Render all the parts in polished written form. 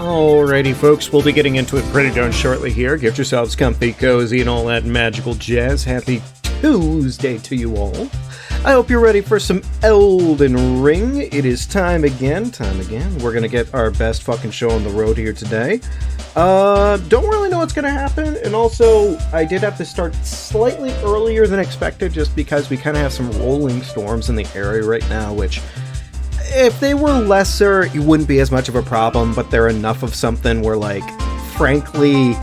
Alrighty, folks, we'll be getting into it pretty darn shortly here. Get yourselves comfy, cozy, and all that magical jazz. Happy Tuesday to you all. I hope you're ready for some Elden Ring. It is time again. We're gonna get our best fucking show on the road here today. Don't really know what's gonna happen, and also, I did have to start slightly earlier than expected just because we kind of have some rolling storms in the area right now, which, if they were lesser, it wouldn't be as much of a problem, but they're enough of something where, like, frankly,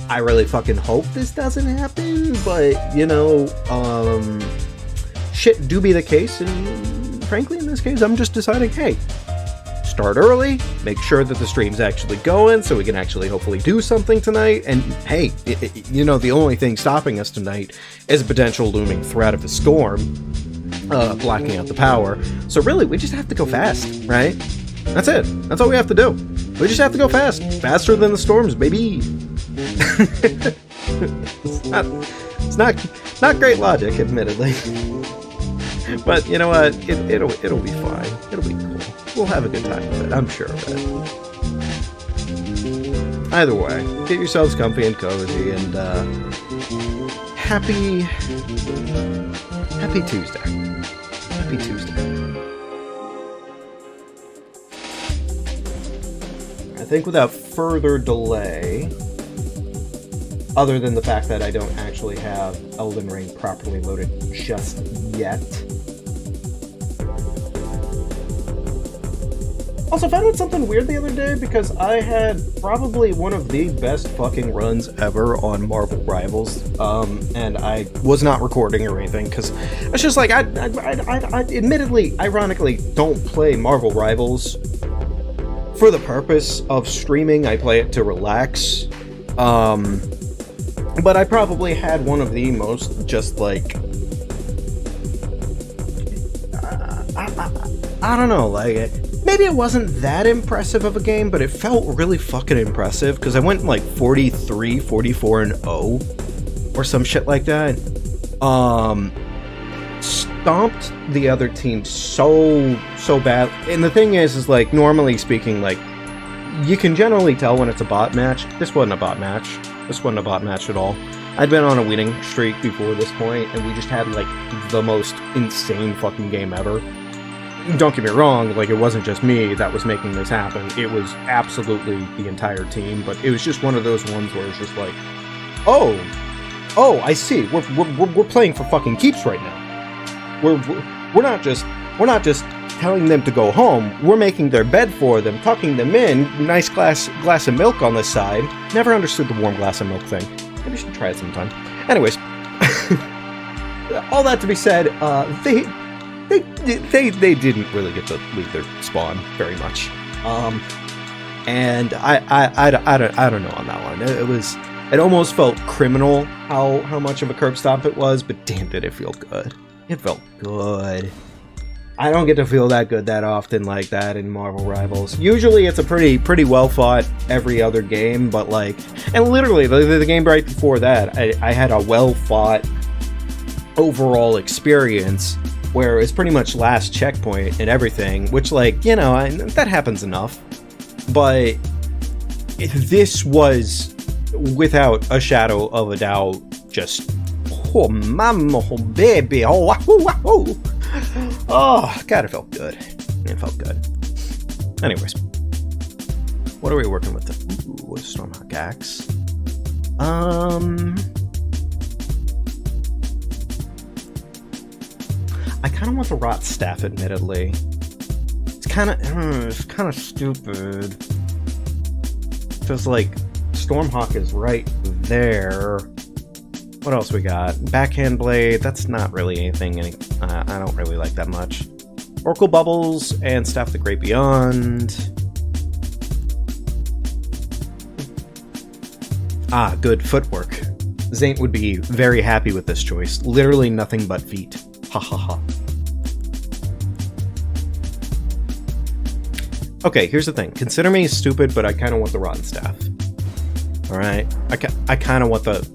I really fucking hope this doesn't happen, but, you know, shit do be the case, and frankly, in this case, I'm just deciding, hey, start early, make sure that the stream's actually going, so we can actually hopefully do something tonight, and hey, you know, the only thing stopping us tonight is a potential looming threat of a storm, blocking out the power. So really, we just have to go fast, right? That's it. That's all we have to do. We just have to go fast. Faster than the storms, baby. It's not great logic, admittedly. But you know what? It'll be fine. It'll be cool. We'll have a good time with it. I'm sure of it. Either way, get yourselves comfy and cozy, and happy Tuesday. Happy Tuesday. I think without further delay, other than the fact that I don't actually have Elden Ring properly loaded just yet. Also, found out something weird the other day because I had probably one of the best fucking runs ever on Marvel Rivals, and I was not recording or anything because it's just like I admittedly, ironically, don't play Marvel Rivals for the purpose of streaming. I play it to relax, but I probably had one of the most just like I don't know, like. Maybe it wasn't that impressive of a game, but it felt really fucking impressive, because I went like 43, 44, and 0, or some shit like that. Stomped the other team so bad. And the thing is like, normally speaking, like, you can generally tell when it's a bot match. This wasn't a bot match. This wasn't a bot match at all. I'd been on a winning streak before this point, and we just had, like, the most insane fucking game ever. Don't get me wrong, like, it wasn't just me that was making this happen. It was absolutely the entire team, but it was just one of those ones where it's just like, oh, I see. We're playing for fucking keeps right now. We're not just telling them to go home. We're making their bed for them, tucking them in. Nice glass of milk on this side. Never understood the warm glass of milk thing. Maybe I should try it sometime. Anyways, all that to be said, They didn't really get to leave their spawn very much, and I don't know on that one. It almost felt criminal how much of a curb stomp it was, but damn, did it feel good. It felt good. I don't get to feel that good that often like that in Marvel Rivals. Usually it's a pretty well fought every other game, but like, and literally the game right before that, I had a well fought overall experience where it's pretty much last checkpoint and everything, which, like, you know, that happens enough. But this was, without a shadow of a doubt, just, oh, mama, oh, baby, oh, wahoo. Oh, God, it felt good. It felt good. Anyways, what are we working with? Ooh, Stormhawk Axe. I kind of want the rot staff, admittedly. It's kind of stupid. Because, like, Stormhawk is right there. What else we got? Backhand blade. That's not really anything I don't really like that much. Oracle bubbles and Staff the Great Beyond. Ah, good footwork. Zaint would be very happy with this choice. Literally nothing but feet. Ha ha ha. Okay, here's the thing. Consider me stupid, but I kind of want the rotten staff. Alright? I kind of want the...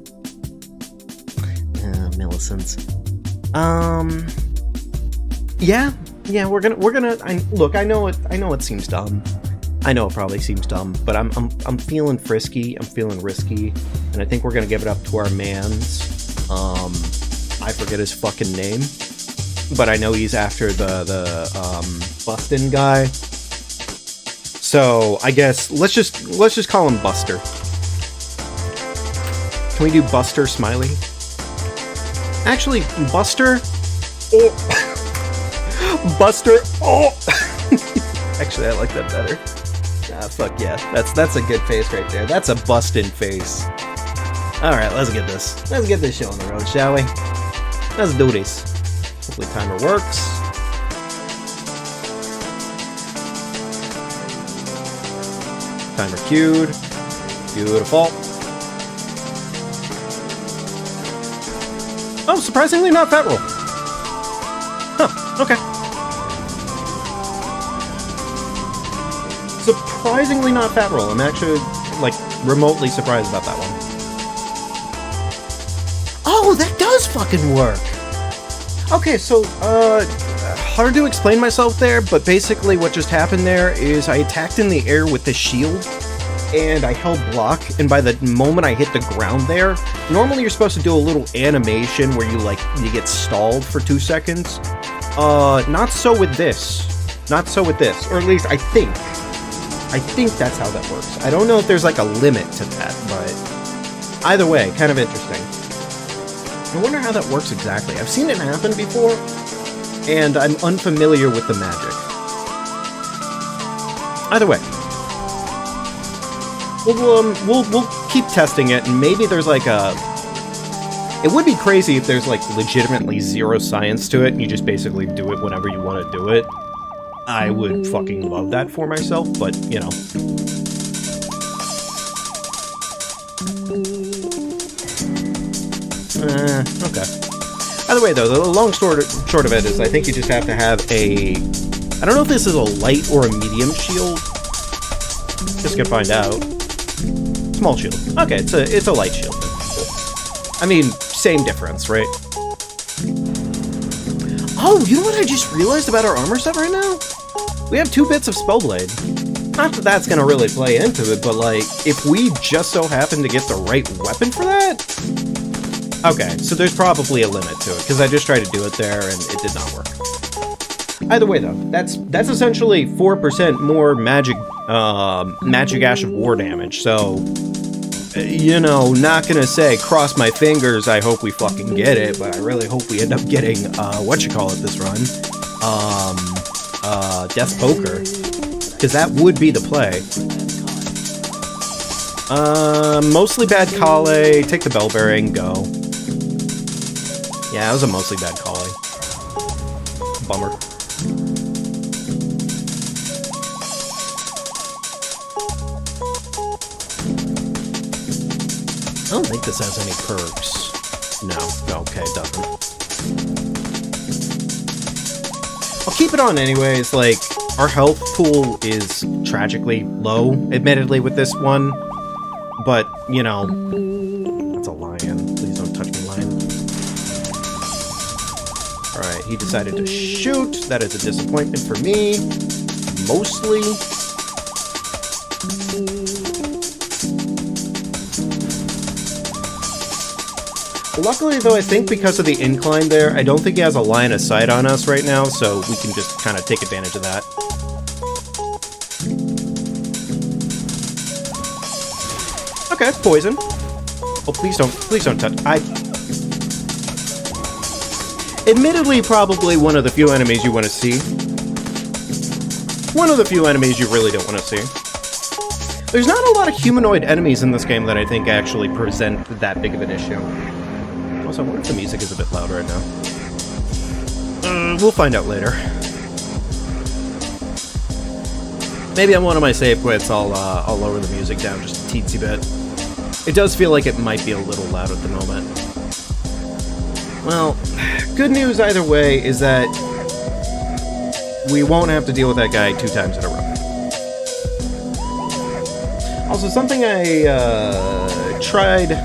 Millicents. Yeah, we're gonna... look, I know it seems dumb. I know it probably seems dumb, but I'm feeling frisky. I'm feeling risky, and I think we're gonna give it up to our man's. I forget his fucking name, but I know he's after the Bustin guy. So I guess let's just call him Buster. Can we do Buster Smiley? Actually, Buster. Oh, Buster. Oh. Actually, I like that better. Ah, fuck yeah. That's a good face right there. That's a bustin' face. Alright, let's get this. Let's get this show on the road, shall we? Let's do this. Hopefully timer works. Timer queued. Beautiful. Oh, surprisingly not fat roll. Huh, okay. Surprisingly not fat roll. I'm actually, like, remotely surprised about that one. Oh, that does fucking work! Okay, so, hard to explain myself there, but basically what just happened there is I attacked in the air with the shield, and I held block, and by the moment I hit the ground there, normally you're supposed to do a little animation where you get stalled for 2 seconds. Not so with this. Not so with this, or at least I think that's how that works. I don't know if there's like a limit to that, but either way, kind of interesting. I wonder how that works exactly. I've seen it happen before, and I'm unfamiliar with the magic. Either way, we'll keep testing it, and maybe there's like a... It would be crazy if there's like legitimately zero science to it, and you just basically do it whenever you want to do it. I would fucking love that for myself, but, you know. Okay. Either way, though, the long short of it is I think you just have to have a... I don't know if this is a light or a medium shield. Just gonna find out. Small shield. Okay, it's a light shield. I mean, same difference, right? Oh, you know what I just realized about our armor set right now? We have 2 bits of Spellblade. Not that that's gonna really play into it, but like, if we just so happen to get the right weapon for that? Okay, so there's probably a limit to it, because I just tried to do it there and it did not work. Either way though, that's essentially 4% more magic Ash of War damage, so... You know, not gonna say, cross my fingers, I hope we fucking get it, but I really hope we end up getting, this run? Death Poker. Because that would be the play. Mostly bad Kale, take the Bell Bearing, go. Yeah, it was a mostly bad Kale. Bummer. I don't think this has any perks. No, okay, it doesn't. I'll keep it on anyways, like, our health pool is tragically low, admittedly, with this one. But, you know, it's a lion. Please don't touch me, lion. Alright, he decided to shoot. That is a disappointment for me. Mostly. Luckily, though, I think because of the incline there, I don't think he has a line of sight on us right now, so we can just kind of take advantage of that. Okay, poison. Oh, please don't touch. Admittedly, probably one of the few enemies you want to see. One of the few enemies you really don't want to see. There's not a lot of humanoid enemies in this game that I think actually present that big of an issue. Also, I wonder if the music is a bit loud right now. We'll find out later. Maybe on one of my save quits, I'll lower the music down just a teensy bit. It does feel like it might be a little loud at the moment. Well, good news either way is that we won't have to deal with that guy 2 times in a row. Also, something I tried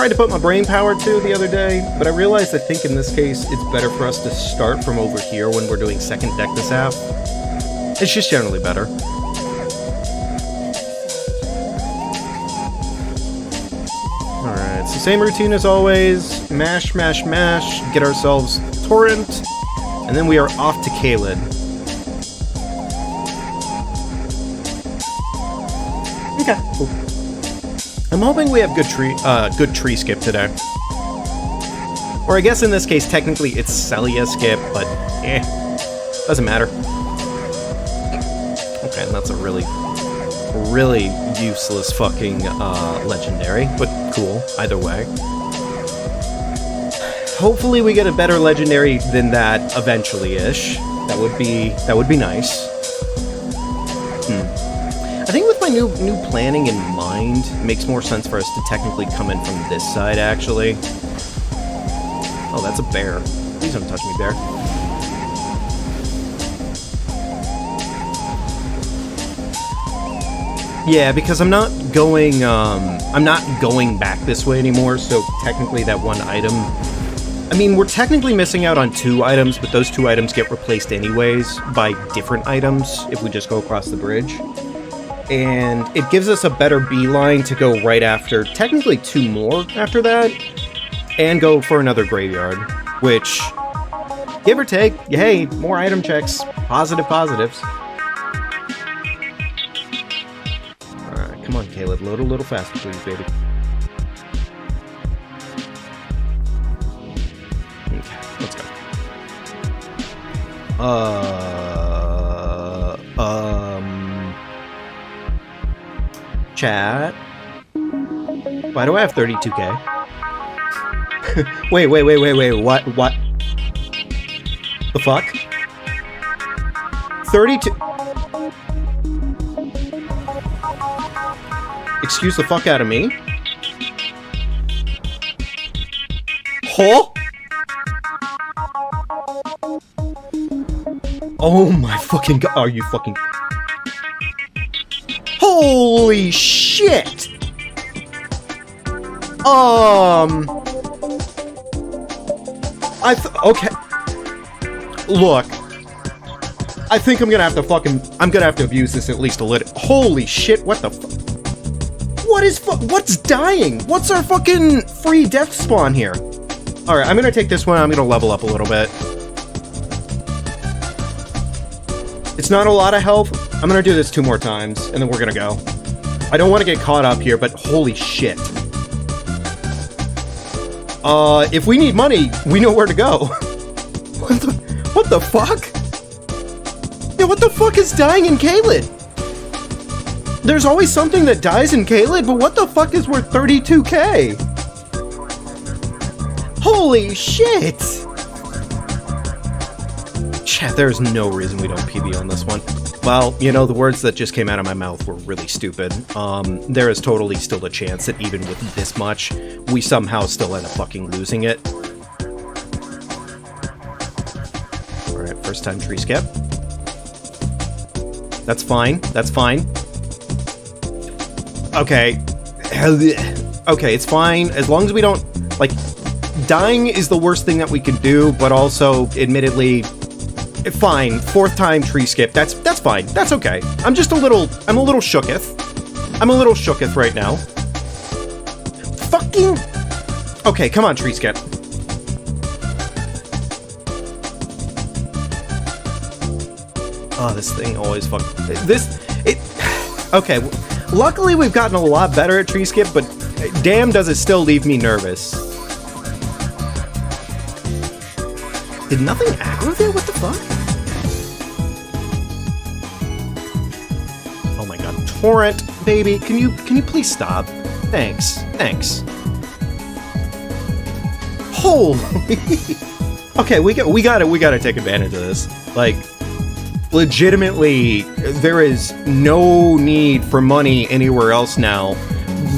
to put my brain power to the other day, but I realized I think in this case it's better for us to start from over here when we're doing second deck this half. It's just generally better. Same routine as always. Mash, mash, mash. Get ourselves Torrent. And then we are off to Caelid. Okay, cool. I'm hoping we have good tree skip today. Or I guess in this case, technically it's Celia skip, but doesn't matter. Okay, and that's a really useless fucking legendary, but cool, either way. Hopefully we get a better legendary than that eventually-ish. That would be nice. I think with my new planning in mind, it makes more sense for us to technically come in from this side, actually. Oh, that's a bear. Please don't touch me, bear. Yeah, because I'm not going back this way anymore, so technically that one item... I mean, we're technically missing out on 2 items, but those 2 items get replaced anyways by different items if we just go across the bridge. And it gives us a better beeline to go right after, technically 2 more after that, and go for another graveyard, which, give or take, hey, more item checks, positives. Alright, come on, Caelid, load a little faster, please, baby. Okay, let's go. Chat. Why do I have 32k? wait, what? The fuck? 32... Excuse the fuck out of me? Huh? Oh my fucking god, are you fucking... Holy shit! Okay. Look. I think I'm gonna have to abuse this at least a little. Holy shit, what the fuck? What's dying? What's our fucking free death spawn here? Alright, I'm gonna take this one, I'm gonna level up a little bit. It's not a lot of health. I'm gonna do this 2 more times, and then we're gonna go. I don't want to get caught up here, but holy shit. If we need money, we know where to go. What the fuck? Yeah, what the fuck is dying in Caelid? There's always something that dies in Caelid, but what the fuck is worth 32k? Holy shit! Chat, there's no reason we don't PB on this one. Well, you know, the words that just came out of my mouth were really stupid. There is totally still a chance that even with this much, we somehow still end up fucking losing it. Alright, first time tree skip. That's fine, that's fine. Okay. Okay, it's fine, as long as we don't, like, dying is the worst thing that we can do, but also, admittedly, fine, 4th time tree skip, that's fine, that's okay. I'm a little shooketh. I'm a little shooketh right now. Fucking... Okay, come on, tree skip. Oh, this thing always Okay, luckily we've gotten a lot better at tree skip, but damn does it still leave me nervous. Did nothing aggro there? What the fuck? Oh my god, Torrent, baby, can you please stop? Thanks. Holy. Okay, we gotta take advantage of this. Like, legitimately, there is no need for money anywhere else now.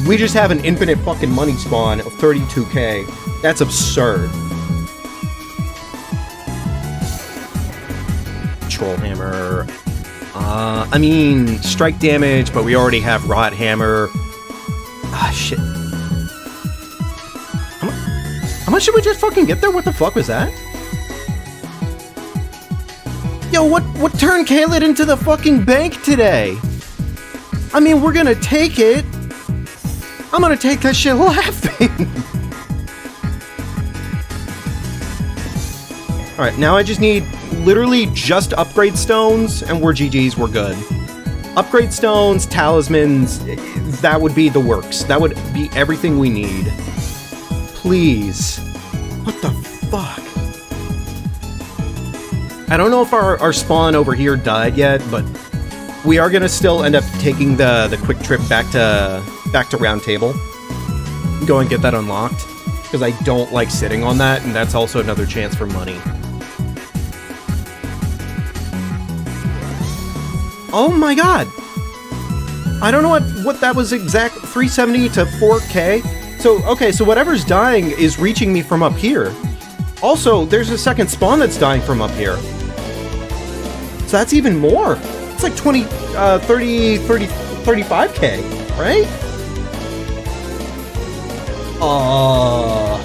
We just have an infinite fucking money spawn of 32k. That's absurd. Troll Hammer. I mean, strike damage, but we already have Rot Hammer. Ah, shit. How much should we just fucking get there? What the fuck was that? Yo, what turned Caelid into the fucking bank today? I mean, we're gonna take it. I'm gonna take that shit laughing. Alright, now I just need literally just upgrade stones, and we're GG's, we're good. Upgrade stones, talismans, that would be the works. That would be everything we need. Please. What the fuck? I don't know if our spawn over here died yet, but we are gonna still end up taking the quick trip back to Round Table. Go and get that unlocked, because I don't like sitting on that, and that's also another chance for money. Oh my god! I don't know what that was exact, 370 to 4K? So, okay, so whatever's dying is reaching me from up here. Also, there's a second spawn that's dying from up here. So that's even more. It's like 20, 30, 35K, right? Oh,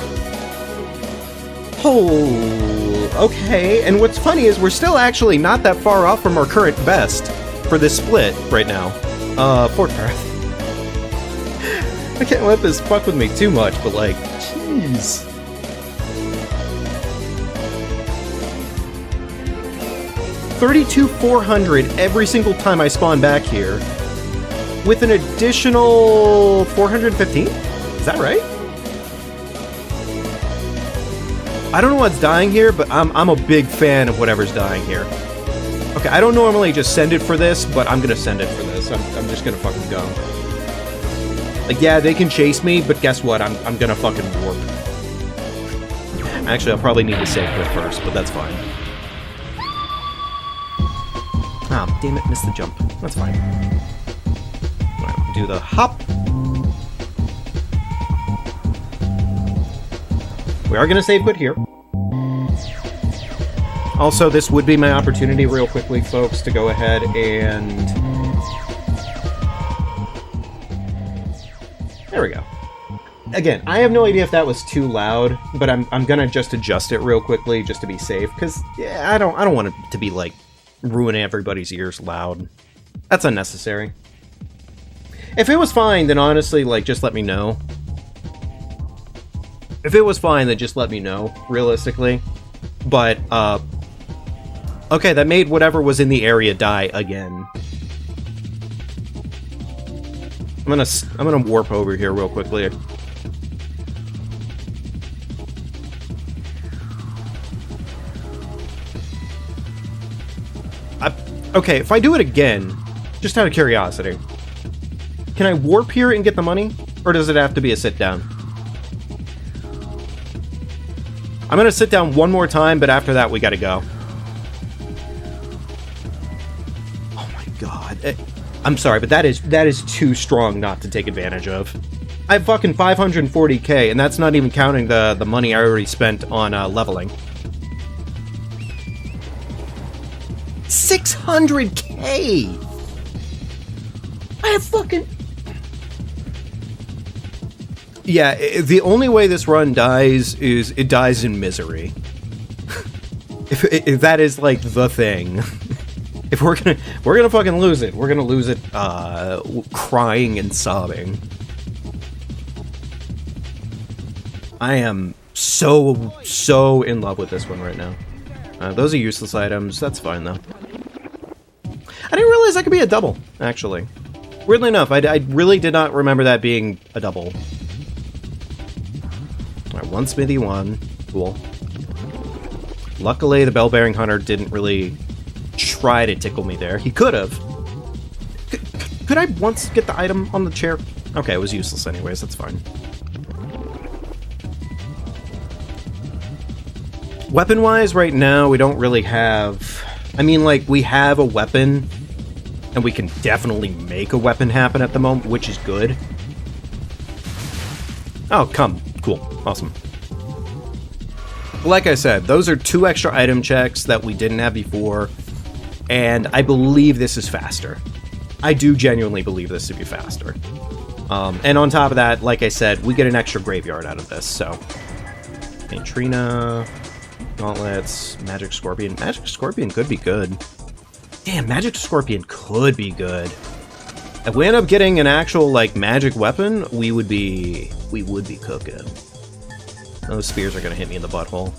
okay. And what's funny is we're still actually not that far off from our current best for this split right now. Fort Path. I can't let this fuck with me too much, but like, jeez. $32,400 every single time I spawn back here, with an additional 415? Is that right? I don't know what's dying here, but I'm a big fan of whatever's dying here. Okay, I don't normally just send it for this, but I'm gonna send it for this. I'm just gonna fucking go. Like, yeah, they can chase me, but guess what? I'm gonna fucking warp. Actually, I'll probably need to save quit first, but that's fine. Ah, damn it, missed the jump. That's fine. Alright, do the hop. We are gonna save quit here. Also, this would be my opportunity real quickly, folks, to go ahead and... There we go. Again, I have no idea if that was too loud, but I'm gonna just adjust it real quickly just to be safe, because yeah, I don't want it to be like ruining everybody's ears loud. That's unnecessary. If it was fine, then honestly, like, just let me know. If it was fine, then just let me know, realistically. But, okay, that made whatever was in the area die again. I'm gonna warp over here real quickly. Okay, if I do it again, just out of curiosity, can I warp here and get the money? Or does it have to be a sit down? I'm gonna sit down one more time, but after that we gotta go. Oh my god. I'm sorry, but that is too strong not to take advantage of. I have fucking 540k, and that's not even counting the money I already spent on leveling. 600k! I have fucking... Yeah, the only way this run dies is it dies in misery. if that is like the thing. If we're gonna fucking lose it. We're gonna lose it crying and sobbing. I am so in love with this one right now. Those are useless items. That's fine though. I didn't realize that could be a double, actually. Weirdly enough, I really did not remember that being a double. Alright, one smithy, one. Cool. Luckily, the bell-bearing hunter didn't really try to tickle me there. He could have. Could I once get the item on the chair? Okay, it was useless anyways, that's fine. Weapon-wise, right now, we don't really have... I mean, like, we have a weapon, and we can definitely make a weapon happen at the moment, which is good. Oh, come. Cool. Awesome. Like I said, those are 2 extra item checks that we didn't have before, and I believe this is faster. I do genuinely believe this to be faster. And on top of that, like I said, we get an extra graveyard out of this, so... Okay, Trina... Gauntlets, Magic Scorpion. Magic Scorpion could be good. Damn, Magic Scorpion could be good. If we end up getting an actual, like, magic weapon, we would be cooking. Those spears are gonna hit me in the butthole.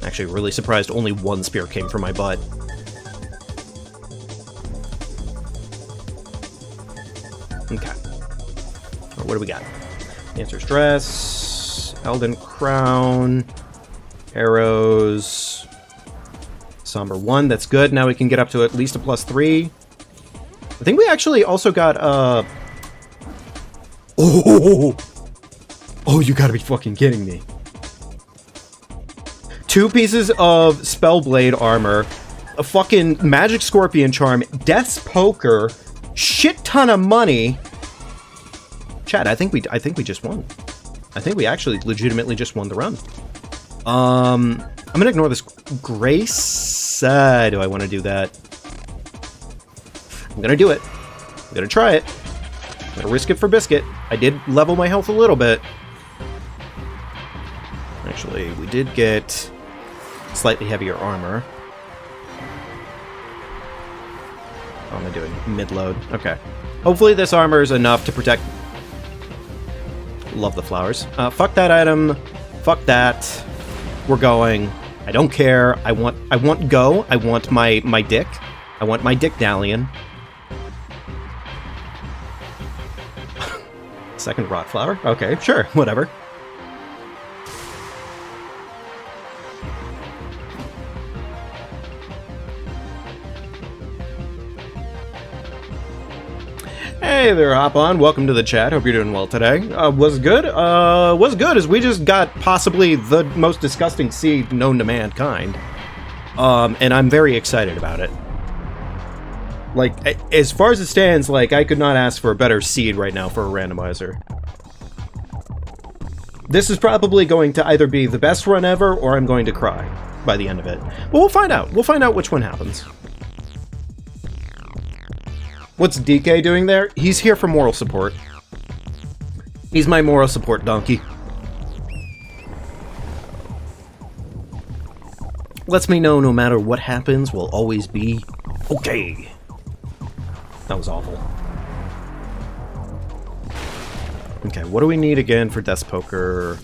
Actually, really surprised only one spear came from my butt. Okay. What do we got? Dancer's Dress, Elden Crown, Arrows, Somber 1, that's good. Now we can get up to at least a +3. I think we actually also got, Oh, you gotta be fucking kidding me. 2 pieces of Spellblade armor, a fucking Magic Scorpion Charm, Death's Poker, shit ton of money. Chat, I think we just won. I think we actually legitimately just won the run. I'm gonna ignore this Grace. Do I want to do that? I'm gonna do it. I'm gonna try it. I'm gonna risk it for biscuit. I did level my health a little bit. Actually, we did get slightly heavier armor. What am I doing? Mid-load. Okay. Hopefully this armor is enough to protect... Love the flowers. Fuck that item. Fuck that. We're going. I don't care. I want go. I want my dick. I want my dick dallion. Second rot flower? Okay, sure. Whatever. Hey there, Hop On. Welcome to the chat. Hope you're doing well today. Was good? Was good as we just got possibly the most disgusting seed known to mankind. And I'm very excited about it. Like, as far as it stands, like, I could not ask for a better seed right now for a randomizer. This is probably going to either be the best run ever, or I'm going to cry by the end of it. But we'll find out. We'll find out which one happens. What's DK doing there? He's here for moral support. He's my moral support donkey. Lets me know no matter what happens, we'll always be okay. That was awful. Okay, what do we need again for Death's Poker?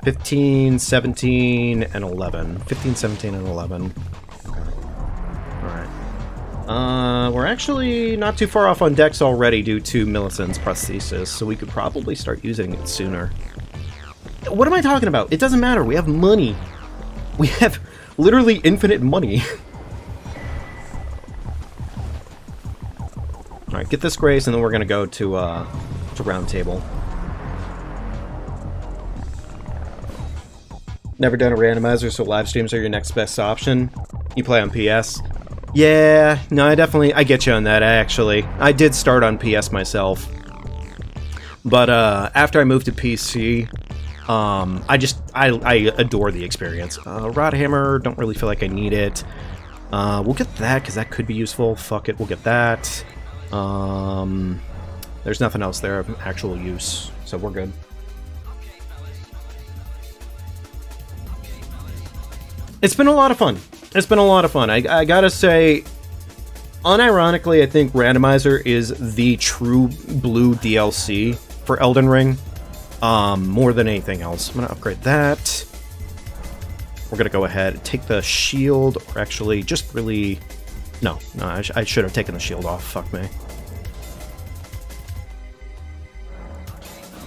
15, 17, and 11. 15, 17, and 11. Okay. Alright. We're actually not too far off on Dex already due to Millicent's prosthesis, so we could probably start using it sooner. What am I talking about? It doesn't matter, we have money. We have literally infinite money. Alright, get this Grace, and then we're gonna go to Round Table. Never done a randomizer, so live streams are your next best option. You play on PS. Yeah, no, I get you on that, actually. I did start on PS myself. But, after I moved to PC, I adore the experience. Rod Hammer, don't really feel like I need it. We'll get that, because that could be useful. Fuck it, we'll get that. There's nothing else there of actual use, so we're good. It's been a lot of fun. It's been a lot of fun. I gotta say, unironically, I think Randomizer is the true blue DLC for Elden Ring, more than anything else. I'm gonna upgrade that. We're gonna go ahead and take the shield, or actually, just really... No, I should have taken the shield off. Fuck me.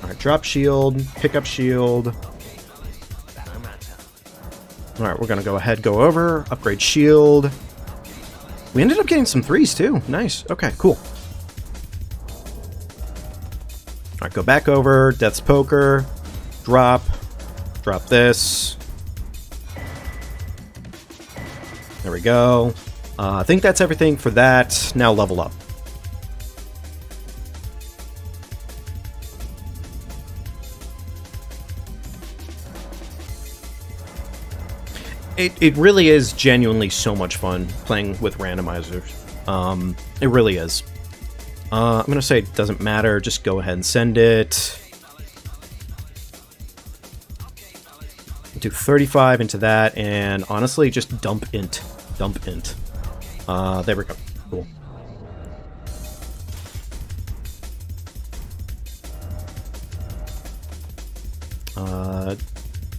Alright, drop shield, pick up shield. Alright, we're gonna go ahead, go over, upgrade shield. We ended up getting some 3s too. Nice. Okay, cool. Alright, go back over, Death's Poker, drop this. There we go. I think that's everything for that. Now level up. It really is genuinely so much fun playing with randomizers. It really is. I'm gonna say it doesn't matter, just go ahead and send it. Do 35 into that, and honestly, just dump int. Dump int. There we go. Cool.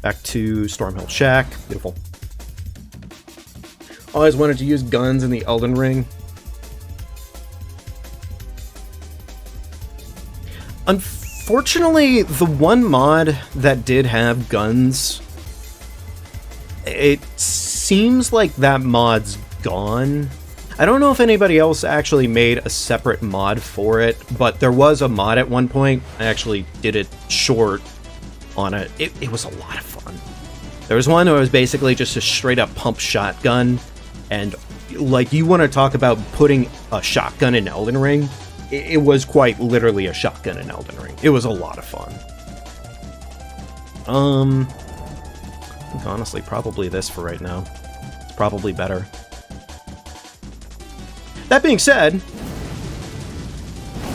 Back to Stormhill Shack. Beautiful. Always wanted to use guns in the Elden Ring. Unfortunately, the one mod that did have guns, it seems like that mod's gone. I don't know if anybody else actually made a separate mod for it, but there was a mod at one point. I actually did it short on it. It was a lot of fun. There was one that was basically just a straight up pump shotgun, and like, you want to talk about putting a shotgun in Elden Ring, it was quite literally a shotgun in Elden Ring. It was a lot of fun. I think honestly probably this for right now. It's probably better. That being said,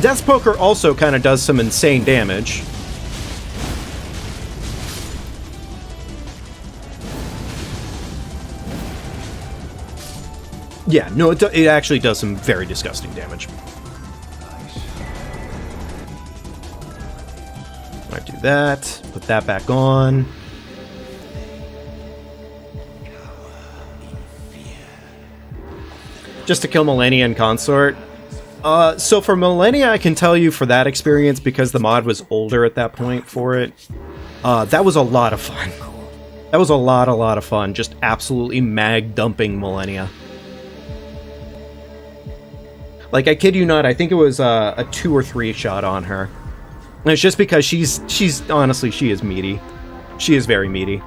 Death's Poker also kind of does some insane damage. Yeah, no, it actually does some very disgusting damage. Might do that, put that back on. Just to kill Millennia and Consort. So for Millennia, I can tell you for that experience, because the mod was older at that point for it, that was a lot of fun. That was a lot of fun, just absolutely mag dumping Millennia. Like, I kid you not, I think it was a 2 or 3 shot on her. And it's just because she's honestly, she is meaty. She is very meaty.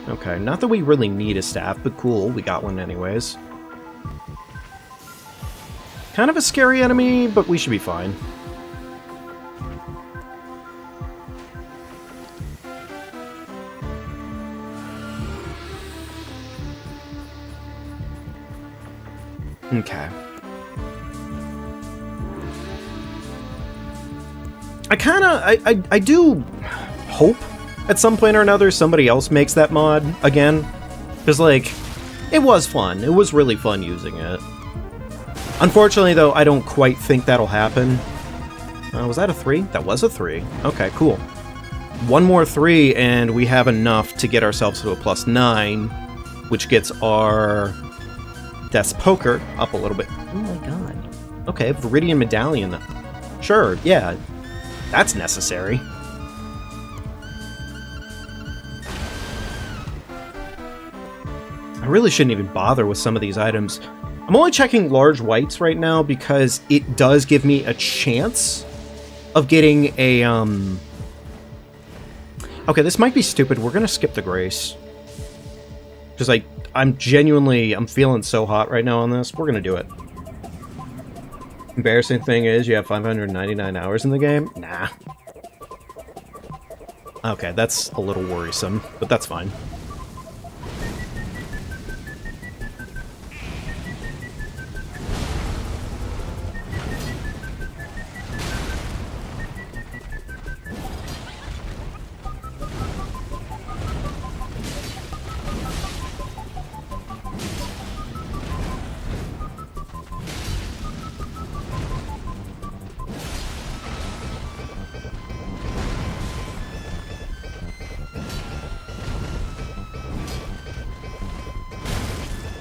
Okay, not that we really need a staff, but cool, we got one anyways. Kind of a scary enemy, but we should be fine. Okay. I do hope at some point or another somebody else makes that mod again. Because, like, it was fun. It was really fun using it. Unfortunately, though, I don't quite think that'll happen. Was that a 3? That was a 3. Okay, cool. One more 3, and we have enough to get ourselves to a +9, which gets our Death's Poker up a little bit. Oh my god. Okay, Viridian Medallion. Sure, yeah. That's necessary. I really shouldn't even bother with some of these items. I'm only checking large whites right now because it does give me a chance of getting a, Okay, this might be stupid. We're gonna skip the Grace. Because I'm feeling so hot right now on this. We're gonna do it. Embarrassing thing is, you have 599 hours in the game? Nah. Okay, that's a little worrisome, but that's fine.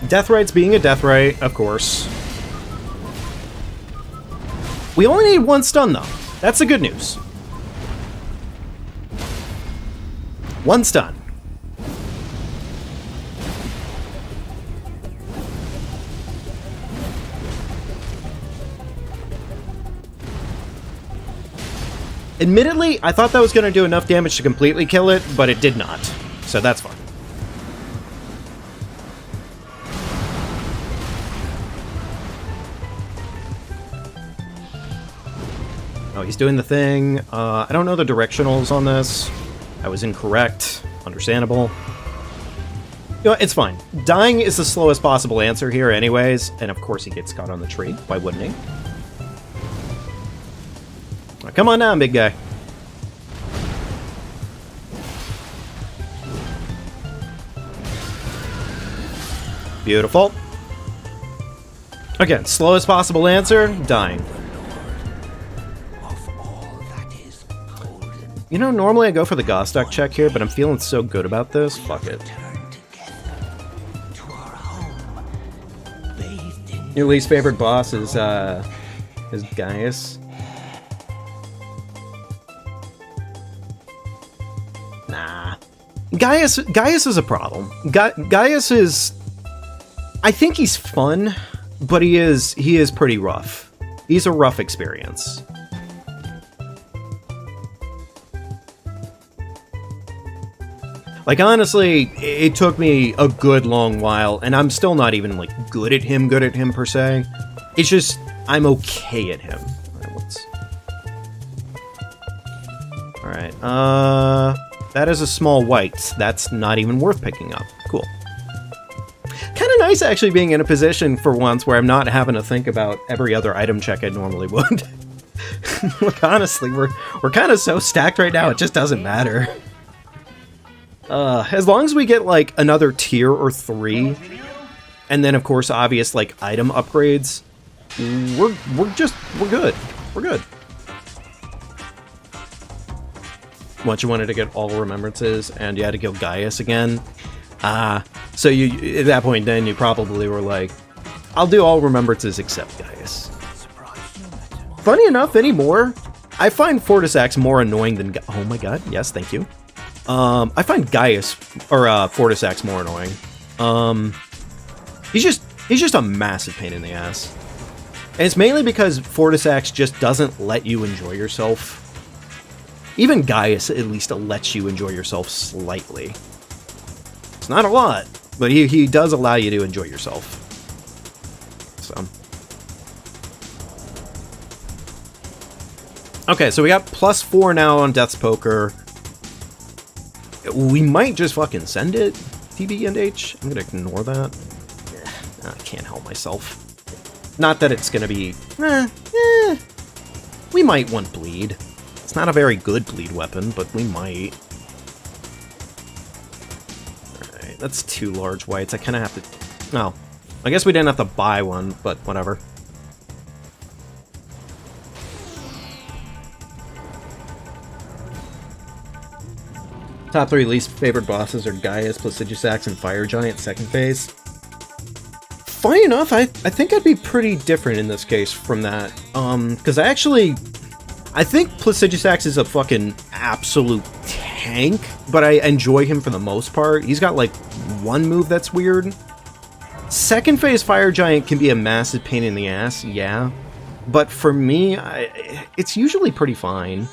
Deathrite's being a Deathrite, of course. We only need 1 stun, though. That's the good news. 1 stun. Admittedly, I thought that was going to do enough damage to completely kill it, but it did not. So that's fine. Oh, he's doing the thing. I don't know the directionals on this. I was incorrect. Understandable. You know, it's fine. Dying is the slowest possible answer here anyways, and of course he gets caught on the tree. Why wouldn't he? Oh, come on down, big guy. Beautiful. Again, slowest possible answer, dying. You know, normally I go for the Gostock check here, but I'm feeling so good about this. Fuck it. Your least favorite boss is Gaius. Nah. Gaius is a problem. Gaius is... I think he's fun, but he is pretty rough. He's a rough experience. Like, honestly, it took me a good long while, and I'm still not even, like, good at him per se. It's just, I'm okay at him. Alright, that is a small white. That's not even worth picking up. Cool. Kind of nice, actually, being in a position for once where I'm not having to think about every other item check I normally would. Like, honestly, we're kind of so stacked right now, it just doesn't matter. As long as we get, like, another tier or 3, and then, of course, obvious, like, item upgrades, we're good. We're good. Once you wanted to get all remembrances, and you had to kill Gaius again, so you, at that point then, you probably were like, I'll do all remembrances except Gaius. Funny enough, anymore, I find Fortisax more annoying than... Oh my god, yes, thank you. I find Gaius, or Fortisax, more annoying. He's just a massive pain in the ass. And it's mainly because Fortisax just doesn't let you enjoy yourself. Even Gaius at least lets you enjoy yourself slightly. It's not a lot, but he does allow you to enjoy yourself. So. Okay, so we got +4 now on Death's Poker. We might just fucking send it, TB and H. I'm gonna ignore that. I can't help myself. Not that it's gonna be... We might want bleed. It's not a very good bleed weapon, but we might. Alright, that's 2 large whites. I kinda have to... Oh. I guess we didn't have to buy one, but whatever. Top 3 least favorite bosses are Gaius, Placidusax, and Fire Giant, second phase. Funny enough, I think I'd be pretty different in this case from that. Because I think Placidusax is a fucking absolute tank, but I enjoy him for the most part. He's got, like, one move that's weird. Second phase Fire Giant can be a massive pain in the ass, yeah. But for me, it's usually pretty fine.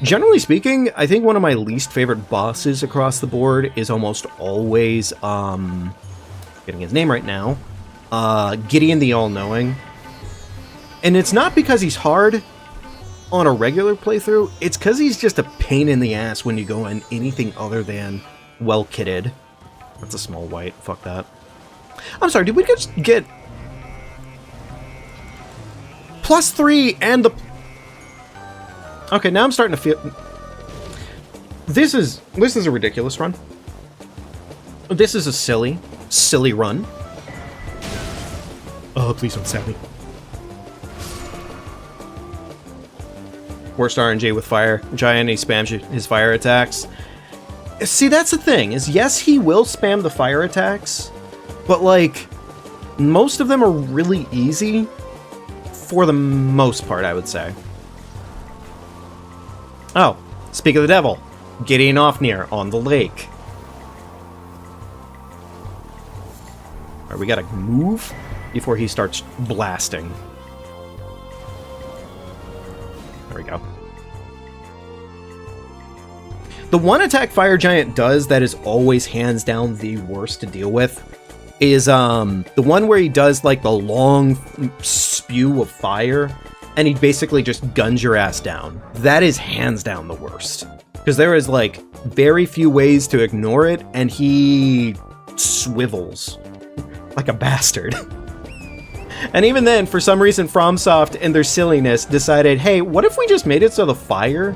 Generally speaking, I think one of my least favorite bosses across the board is almost always, getting his name right now, Gideon the All-Knowing. And it's not because he's hard on a regular playthrough, it's because he's just a pain in the ass when you go in anything other than well-kitted. That's a small white, fuck that. I'm sorry, did we just get +3 and the... Okay, now I'm starting to feel... This is a ridiculous run. This is a silly run. Oh, please don't stab me. Worst RNG with Fire Giant, he spams his fire attacks. See, that's the thing, is yes, he will spam the fire attacks, but, like, most of them are really easy, for the most part, I would say. Oh, speak of the devil. Gideon Ofnir on the lake. Alright, we gotta move before he starts blasting. There we go. The one attack Fire Giant does that is always hands down the worst to deal with is the one where he does, like, the long spew of fire, and he basically just guns your ass down. That is hands down the worst. Because there is, like, very few ways to ignore it, and he swivels like a bastard. And even then, for some reason, FromSoft, in their silliness, decided, hey, what if we just made it so the fire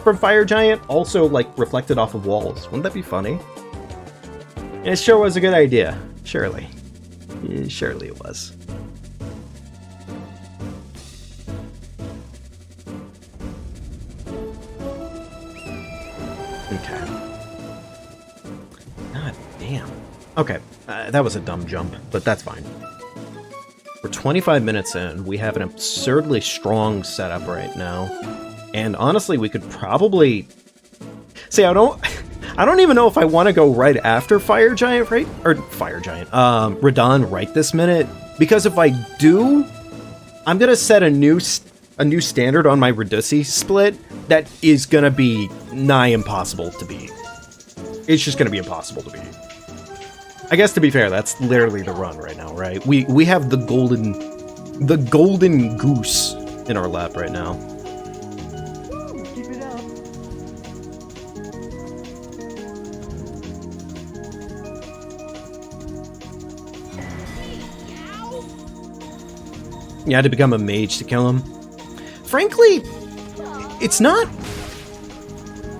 from Fire Giant also, like, reflected off of walls? Wouldn't that be funny? It sure was a good idea. Surely. Surely it was. Okay. God damn. Okay, that was a dumb jump, but that's fine. We're 25 minutes in. We have an absurdly strong setup right now. And honestly, we could probably... See, I don't even know if I want to go right after Fire Giant, right? Or Fire Giant. Radon right this minute. Because if I do, I'm going to set a new standard on my Reduci split that is going to be nigh impossible to beat. It's just going to be impossible to beat. I guess to be fair, that's literally the run right now, right? We have the golden goose in our lap right now. Keep it up. You had to become a mage to kill him. Frankly, it's not...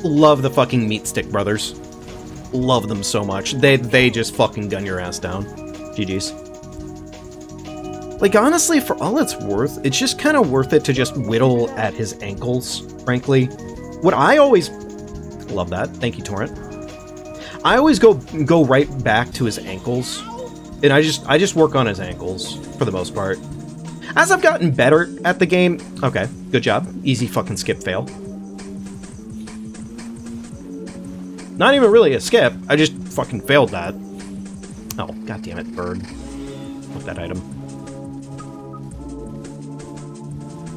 Love the fucking Meat Stick Brothers. Love them so much. They just fucking gun your ass down. GG's. Like, honestly, for all it's worth, it's just kind of worth it to just whittle at his ankles, frankly. What I always... Love that. Thank you, Torrent. I always go right back to his ankles. And I just work on his ankles, for the most part. As I've gotten better at the game... Okay, good job. Easy fucking skip fail. Not even really a skip. I just fucking failed that. Oh, goddammit, bird. Fuck that item.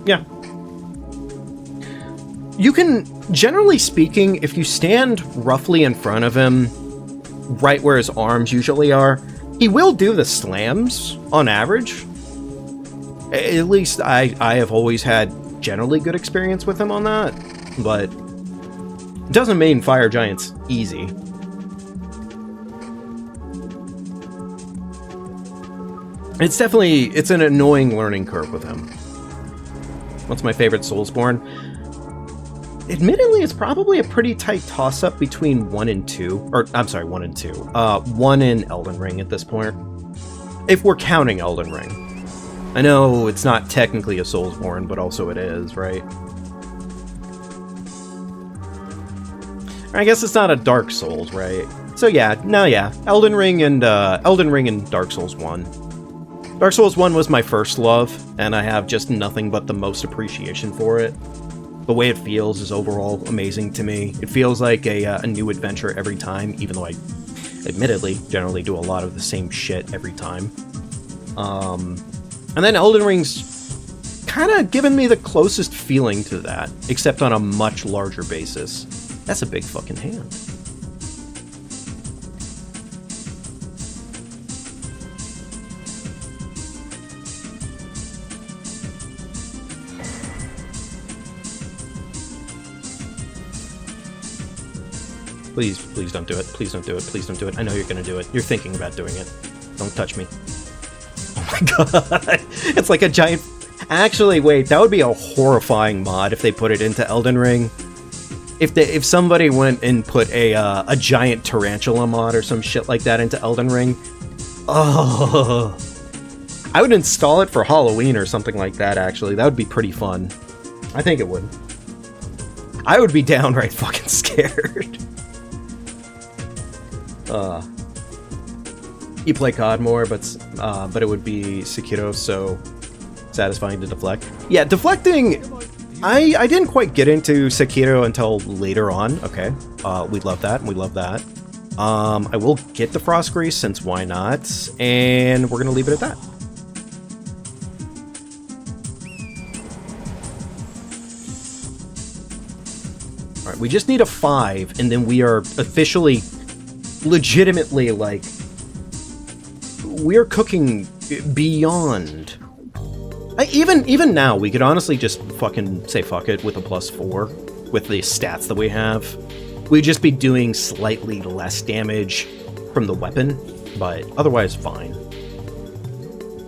Yeah. You can, generally speaking, if you stand roughly in front of him, right where his arms usually are, he will do the slams on average. At least I have always had generally good experience with him on that, but it doesn't mean Fire Giant's easy. It's an annoying learning curve with him. What's my favorite Soulsborne? Admittedly, it's probably a pretty tight toss-up between 1 and 2. Or, I'm sorry, 1 and 2. 1 and Elden Ring at this point. If we're counting Elden Ring. I know it's not technically a Soulsborne, but also it is, right? I guess it's not a Dark Souls, right? So yeah, Elden Ring and Dark Souls 1. Dark Souls 1 was my first love, and I have just nothing but the most appreciation for it. The way it feels is overall amazing to me. It feels like a new adventure every time, even though I, admittedly, generally do a lot of the same shit every time. And then Elden Ring's kind of given me the closest feeling to that, except on a much larger basis. That's a big fucking hand. Please don't do it. Please don't do it. Please don't do it. I know you're gonna do it. You're thinking about doing it. Don't touch me. Oh my god. It's like a giant... Actually, wait, that would be a horrifying mod if they put it into Elden Ring. If somebody went and put a giant tarantula mod or some shit like that into Elden Ring, oh, I would install it for Halloween or something like that, actually. That would be pretty fun. I think it would. I would be downright fucking scared. You play COD more, but it would be Sekiro, so satisfying to deflect. Yeah, deflecting... I didn't quite get into Sekiro until later on. Okay, we love that. We love that. I will get the Frost Grease, since why not? And we're gonna leave it at that. All right, we just need a 5, and then we are officially, legitimately, like, we're cooking beyond. Even now, we could honestly just fucking say fuck it with a +4 with the stats that we have. We'd just be doing slightly less damage from the weapon, but otherwise fine.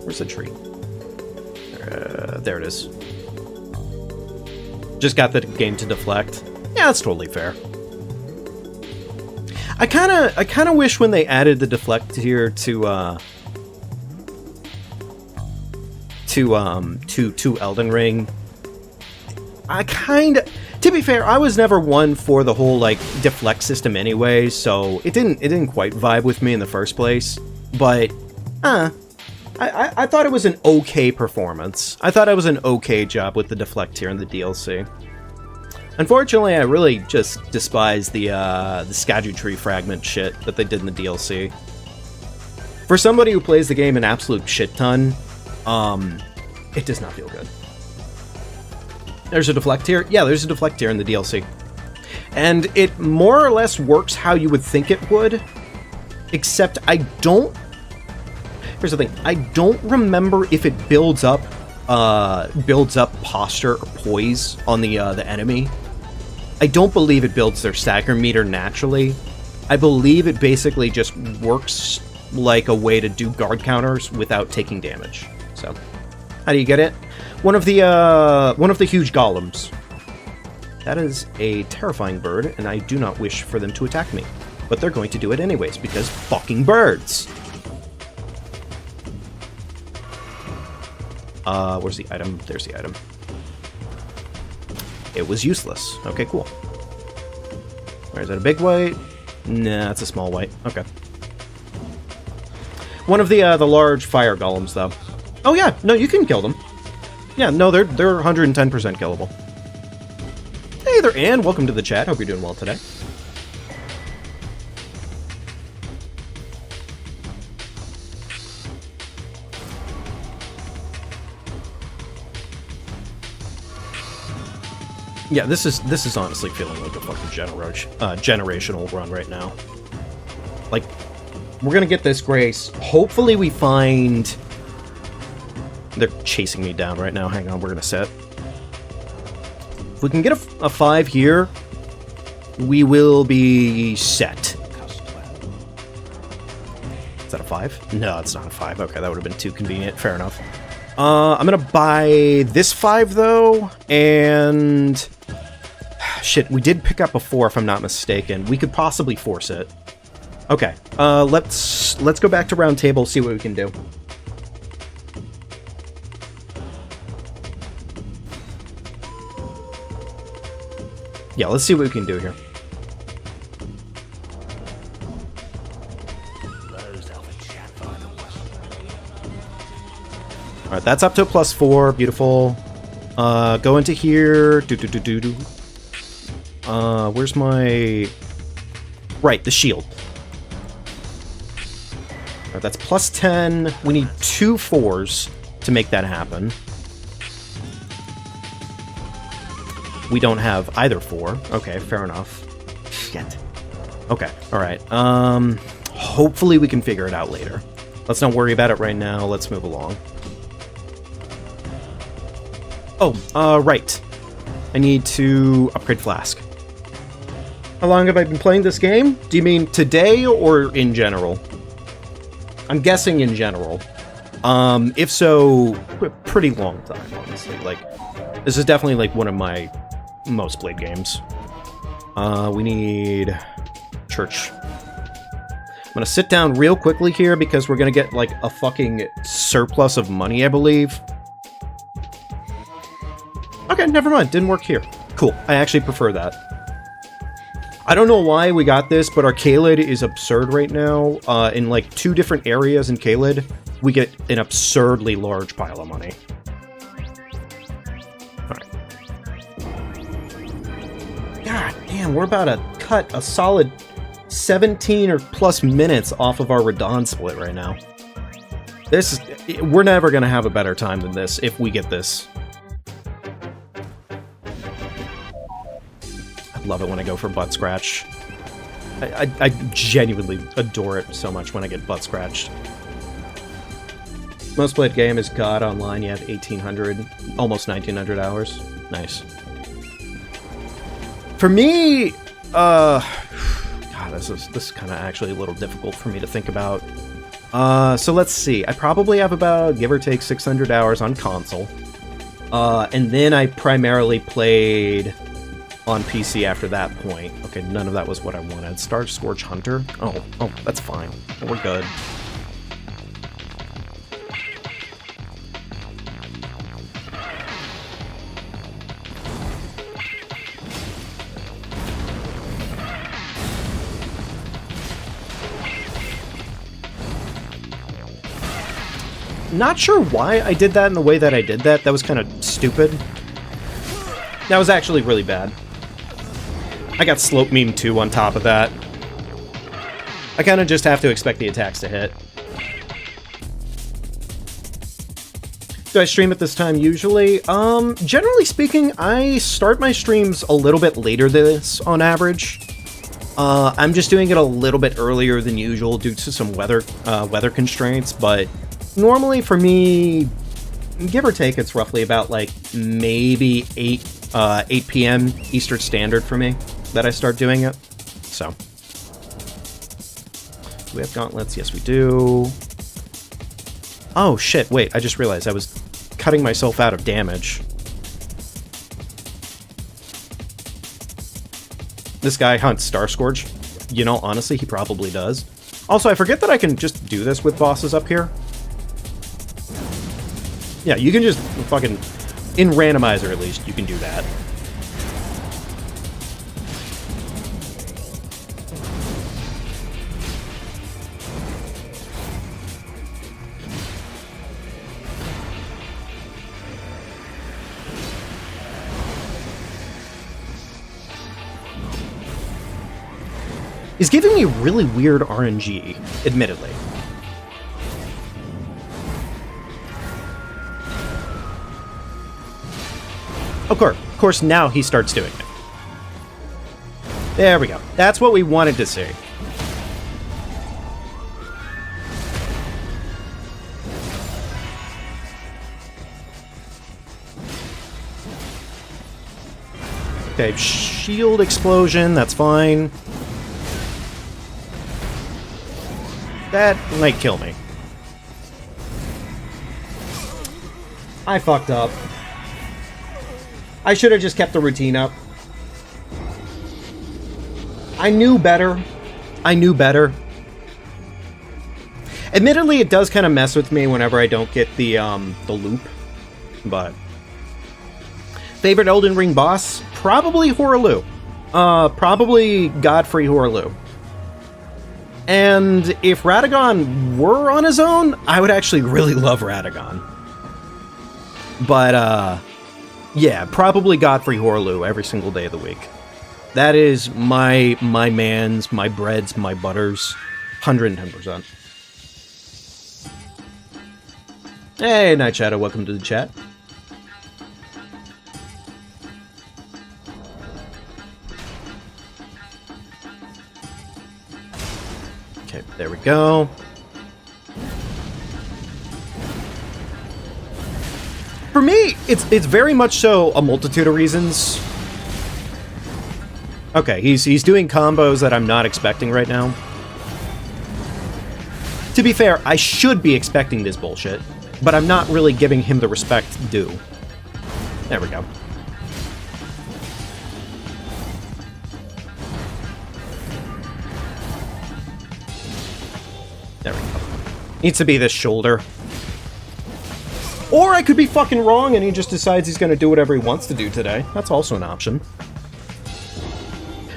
Where's the tree? There it is. Just got the game to deflect. Yeah, that's totally fair. I kind of wish when they added the deflect here to Elden Ring, I kinda... To be fair, I was never one for the whole, like, deflect system anyway, so it didn't quite vibe with me in the first place. But, I thought it was an okay performance. I thought it was an okay job with the deflect here in the DLC. Unfortunately, I really just despise the Skadu tree fragment shit that they did in the DLC. For somebody who plays the game an absolute shit ton, it does not feel good. There's a deflect here. Yeah, there's a deflect here in the DLC. And it more or less works how you would think it would, except I don't... Here's the thing. I don't remember if it builds up posture or poise on the enemy. I don't believe it builds their stagger meter naturally. I believe it basically just works like a way to do guard counters without taking damage. So, how do you get it? One of the huge golems. That is a terrifying bird, and I do not wish for them to attack me. But they're going to do it anyways, because fucking birds! Where's the item? There's the item. It was useless. Okay, cool. Where is that, a big white? Nah, it's a small white. Okay. One of the large fire golems, though. Oh yeah, no, you can kill them. Yeah, no, they're 110% killable. Hey there, Ann. Welcome to the chat. Hope you're doing well today. Yeah, this is honestly feeling like a fucking generational run right now. Like, we're gonna get this grace. Hopefully we find... They're chasing me down right now. Hang on, we're gonna set. If we can get a 5 here, we will be set. Is that a 5? No, it's not a 5. Okay, that would have been too convenient. Fair enough. I'm gonna buy this 5, though, and... Shit, we did pick up a 4, if I'm not mistaken. We could possibly force it. Okay, let's go back to round table, see what we can do. Yeah, let's see what we can do here. Alright, that's up to a +4. Beautiful. Go into here. Where's my... Right, the shield. Alright, that's +10. We need 2 4s to make that happen. We don't have either 4. Okay, fair enough. Shit. Okay, alright. Hopefully we can figure it out later. Let's not worry about it right now. Let's move along. Oh, right. I need to upgrade Flask. How long have I been playing this game? Do you mean today or in general? I'm guessing in general. If so, a pretty long time, honestly. Like, this is definitely, like, one of my most played games. We need church. I'm gonna sit down real quickly here because we're gonna get, like, a fucking surplus of money, I believe. Okay, never mind. Didn't work here. Cool. I actually prefer that. I don't know why we got this, but our Caelid is absurd right now. In, like, 2 different areas in Caelid, we get an absurdly large pile of money. Alright. God damn, we're about to cut a solid 17 or plus minutes off of our Radon split right now. This is... We're never gonna have a better time than this if we get this. Love it when I go for butt scratch. I genuinely adore it so much when I get butt scratched. Most played game is COD Online. You have 1,800, almost 1,900 hours. Nice. For me, God, this is kind of actually a little difficult for me to think about. So let's see. I probably have about, give or take, 600 hours on console. And then I primarily played on PC after that point. Okay, none of that was what I wanted. Star Scorch Hunter? Oh, that's fine. We're good. Not sure why I did that in the way that I did that. That was kind of stupid. That was actually really bad. I got slope meme 2 on top of that. I kind of just have to expect the attacks to hit. Do I stream at this time usually? Generally speaking, I start my streams a little bit later than this on average. I'm just doing it a little bit earlier than usual due to some weather constraints, but normally for me, give or take, it's roughly about like maybe 8 p.m. Eastern Standard for me that I start doing it. So, do we have gauntlets? Yes, we do. Oh shit, wait, I just realized I was cutting myself out of damage. This guy hunts Star Scourge. You know, honestly, he probably does. Also, I forget that I can just do this with bosses up here. Yeah, you can just fucking... In Randomizer, at least, you can do that. He's giving me really weird RNG, admittedly. Of course, now he starts doing it. There we go. That's what we wanted to see. Okay, shield explosion, that's fine. That might kill me. I fucked up. I should have just kept the routine up. I knew better. I knew better. Admittedly, it does kind of mess with me whenever I don't get the loop. But favorite Elden Ring boss? Probably Horaloo. Probably Godfrey Horaloo. And if Radagon were on his own, I would actually really love Radagon. But, yeah, probably Godfrey Horaloo every single day of the week. That is my mans, my breads, my butters. 110%. Hey, Night Shadow, welcome to the chat. Okay, there we go. For me, it's very much so a multitude of reasons. Okay, he's doing combos that I'm not expecting right now. To be fair, I should be expecting this bullshit, but I'm not really giving him the respect due. There we go. There we go. Needs to be this shoulder. Or I could be fucking wrong and he just decides he's going to do whatever he wants to do today. That's also an option.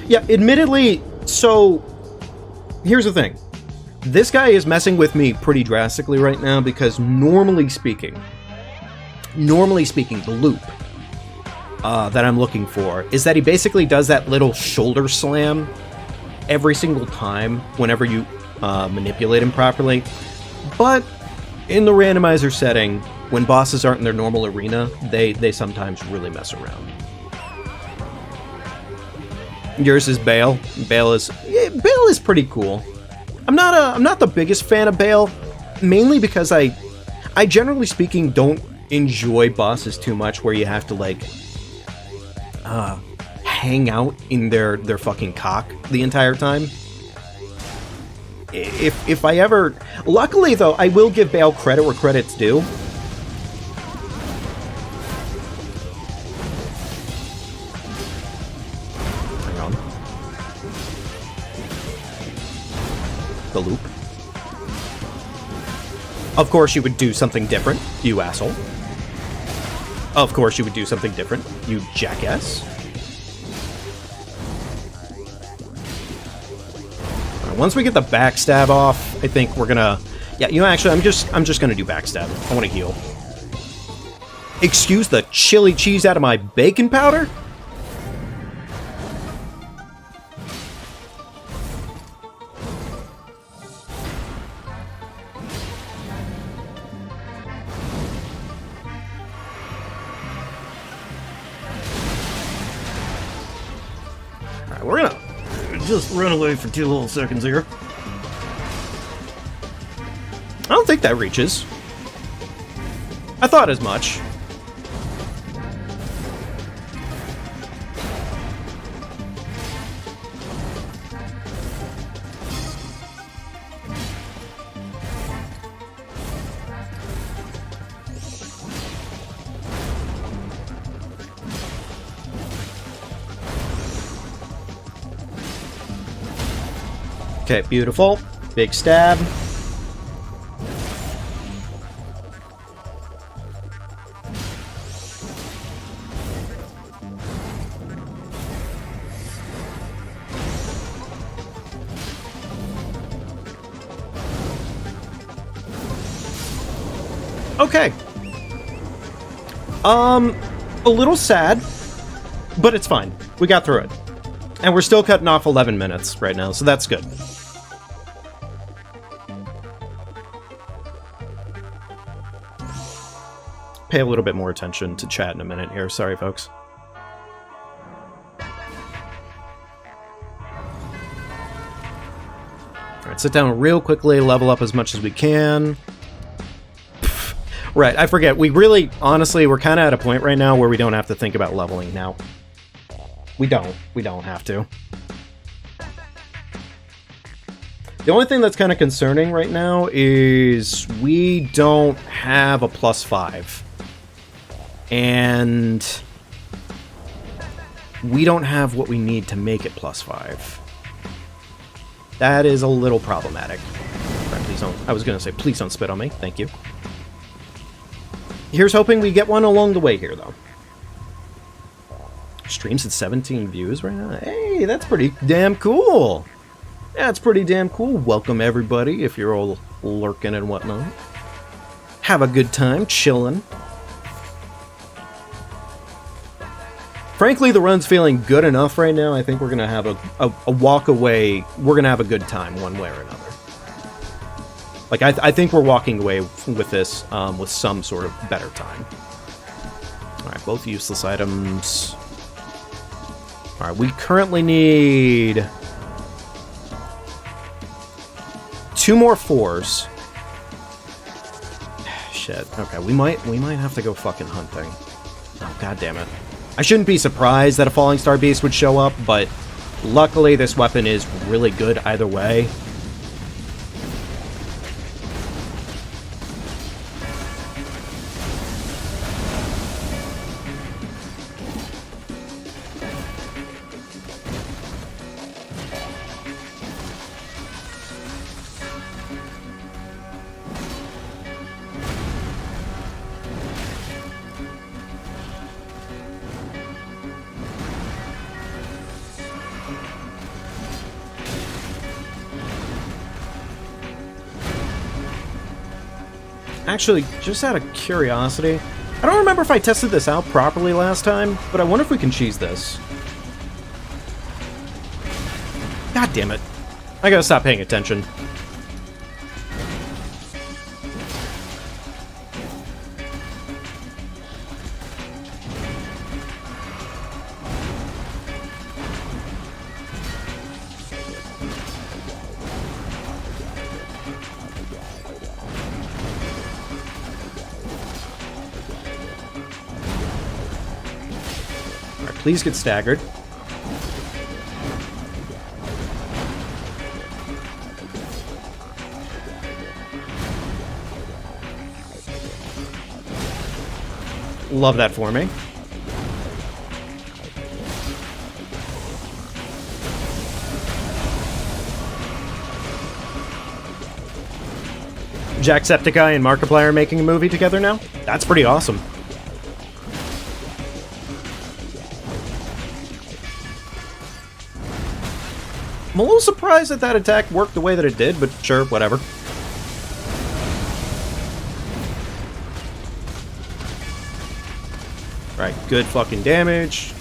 Yeah, admittedly, so here's the thing. This guy is messing with me pretty drastically right now because normally speaking, the loop that I'm looking for is that he basically does that little shoulder slam every single time whenever you manipulate him properly. But in the randomizer setting, when bosses aren't in their normal arena, they sometimes really mess around. Yours is Bale. Bale is pretty cool. I'm not the biggest fan of Bale, mainly because I generally speaking don't enjoy bosses too much where you have to like hang out in their fucking cock the entire time. If I ever... Luckily, though, I will give Bale credit where credit's due. Hang on. The loop. Of course you would do something different, you asshole. Of course you would do something different, you jackass. Once we get the backstab off, I think we're gonna Yeah, you know, actually, I'm just gonna do backstab. I want to heal. Excuse the chili cheese out of my bacon powder? Alright, we're gonna just run away for 2 little seconds here. I don't think that reaches. I thought as much. Okay, beautiful. Big stab. Okay. A little sad, but it's fine. We got through it. And we're still cutting off 11 minutes right now, so that's good. Pay a little bit more attention to chat in a minute here. Sorry, folks. Alright, sit down real quickly, level up as much as we can. Right, I forget. We really, honestly, we're kind of at a point right now where we don't have to think about leveling now. We don't. We don't have to. The only thing that's kind of concerning right now is we don't have a +5. And we don't have what we need to make it +5. That is a little problematic. Right, please don't. I was going to say, please don't spit on me. Thank you. Here's hoping we get one along the way here, though. Streams at 17 views right now. Hey, that's pretty damn cool. That's pretty damn cool. Welcome, everybody, if you're all lurking and whatnot. Have a good time, chilling. Frankly, the run's feeling good enough right now. I think we're going to have a walk away. We're going to have a good time one way or another. Like, I think we're walking away with this with some sort of better time. Alright, both useless items. Alright, we currently need 2 more 4s. Shit. Okay, we might have to go fucking hunting. Oh, god damn it. I shouldn't be surprised that a Falling Star Beast would show up, but luckily this weapon is really good either way. Actually, just out of curiosity, I don't remember if I tested this out properly last time, but I wonder if we can cheese this. God damn it. I gotta stop paying attention. Please get staggered. Love that for me. Jacksepticeye and Markiplier are making a movie together now? That's pretty awesome. I'm a little surprised that that attack worked the way that it did, but sure, whatever. Alright, good fucking damage.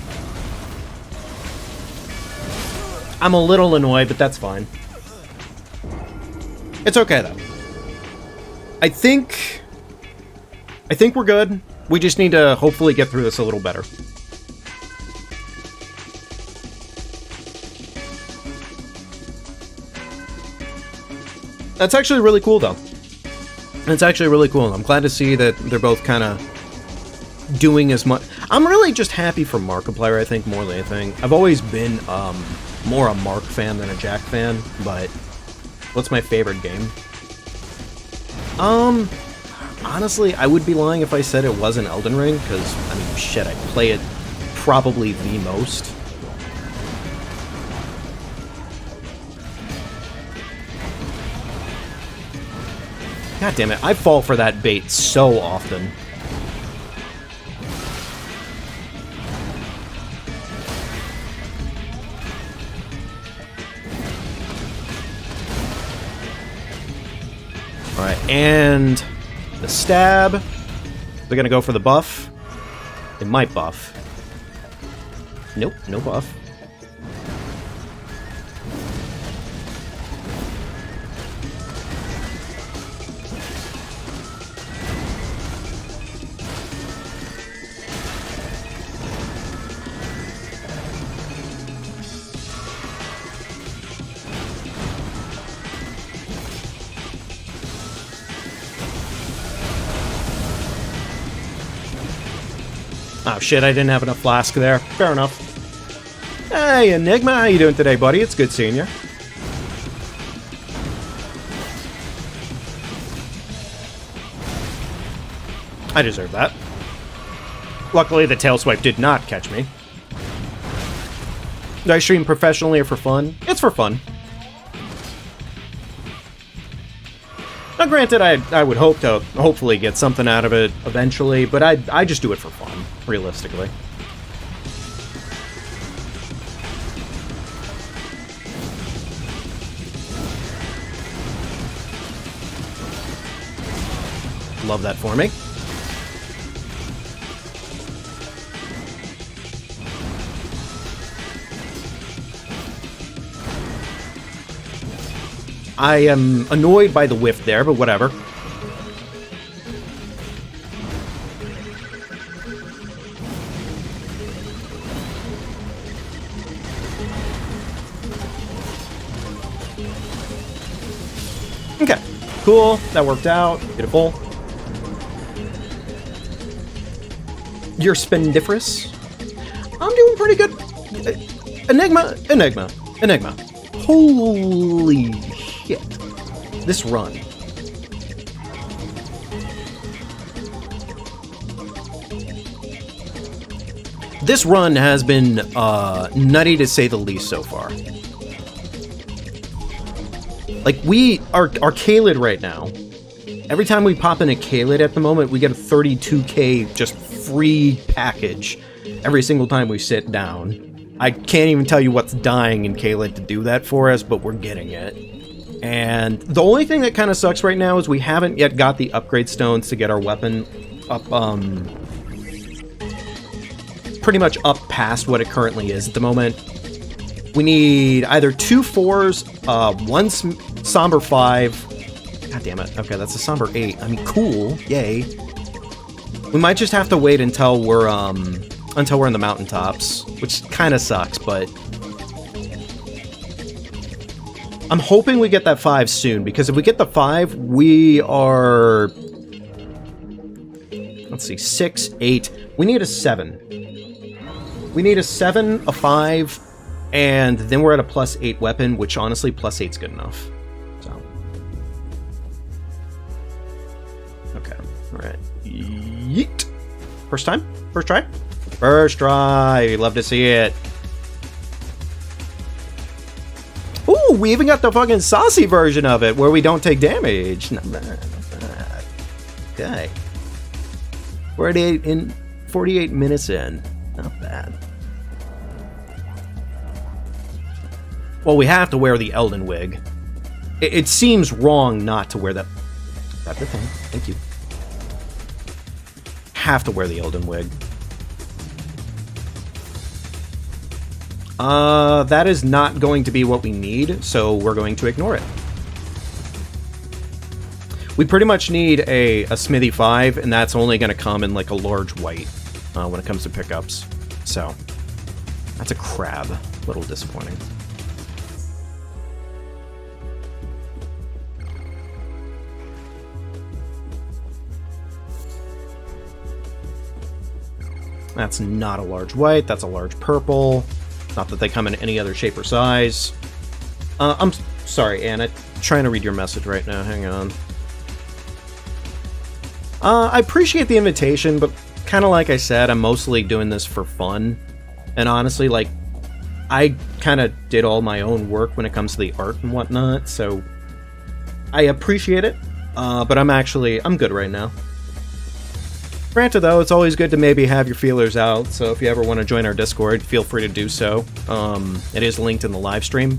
I'm a little annoyed, but that's fine. It's okay, though. I think we're good. We just need to hopefully get through this a little better. That's actually really cool, though. It's actually really cool. I'm glad to see that they're both kind of doing as much. I'm really just happy for Markiplier, I think, more than anything. I've always been more a Mark fan than a Jack fan, but what's my favorite game? Honestly, I would be lying if I said it wasn't Elden Ring, because, I mean, shit, I play it probably the most. God damn it, I fall for that bait so often. Alright, and the stab. They're gonna go for the buff. It might buff. Nope, no buff. Oh shit, I didn't have enough flask there. Fair enough. Hey, Enigma, how you doing today, buddy? It's good seeing you. I deserve that. Luckily, the tail swipe did not catch me. Do I stream professionally or for fun? It's for fun. Now, granted, I would hope to hopefully get something out of it eventually, but I just do it for fun, realistically. Love that for me. I am annoyed by the whiff there, but whatever. Okay, cool. That worked out. Beautiful. You're spendiferous. I'm doing pretty good. Enigma. Holy shit. This run. This run has been nutty to say the least so far. Like, our Kaled right now, every time we pop in a Kaled at the moment, we get a 32k just free package every single time we sit down. I can't even tell you what's dying in Kaled to do that for us, but we're getting it. And the only thing that kind of sucks right now is we haven't yet got the upgrade stones to get our weapon up, pretty much up past what it currently is at the moment. We need either 2 4s, 1 somber 5. God damn it. Okay, that's a somber 8. I mean, cool. Yay. We might just have to wait until we're in the mountaintops, which kind of sucks, but I'm hoping we get that 5 soon, because if we get the 5, we are, let's see, 6, 8. We need a 7. We need a 7, a 5, and then we're at a +8 weapon, which honestly, +8's good enough. So, okay, all right. Yeet. First time? First try? First try. Love to see it. Ooh, we even got the fucking saucy version of it, where we don't take damage. Not bad, not bad. Okay. 48 minutes in. Not bad. Well, we have to wear the Elden wig. It seems wrong not to wear that. Grab the thing. Thank you. Have to wear the Elden wig. That is not going to be what we need, so we're going to ignore it. We pretty much need a Smithy 5, and that's only going to come in like a large white when it comes to pickups. So, that's a crab. A little disappointing. That's not a large white, that's a large purple. Not that they come in any other shape or size. I'm sorry, Anna. Trying to read your message right now. Hang on. I appreciate the invitation, but kind of like I said, I'm mostly doing this for fun. And honestly, like, I kind of did all my own work when it comes to the art and whatnot, so I appreciate it. But I'm good right now. Granted, though, it's always good to maybe have your feelers out, so if you ever want to join our Discord, feel free to do so. It is linked in the live stream.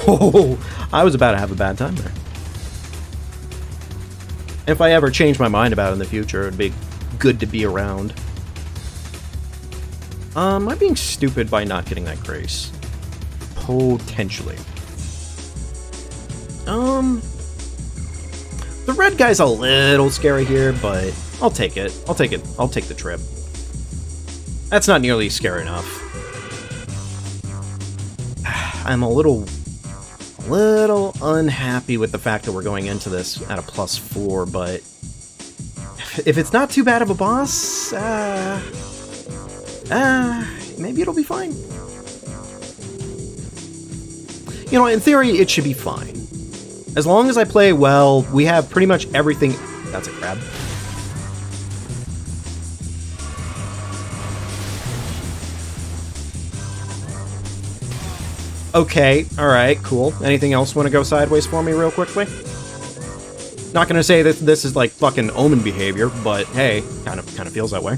Oh, I was about to have a bad time there. If I ever change my mind about it in the future, it'd be good to be around. Am I being stupid by not getting that grace? Potentially. The red guy's a little scary here, but I'll take it. I'll take the trip. That's not nearly scary enough. I'm a little unhappy with the fact that we're going into this at a +4, but if it's not too bad of a boss, maybe it'll be fine. You know, in theory, it should be fine. As long as I play well, we have pretty much everything... That's a crab. Okay, alright, cool. Anything else want to go sideways for me real quickly? Not gonna say that this is like fucking Omen behavior, but hey, kind of feels that way.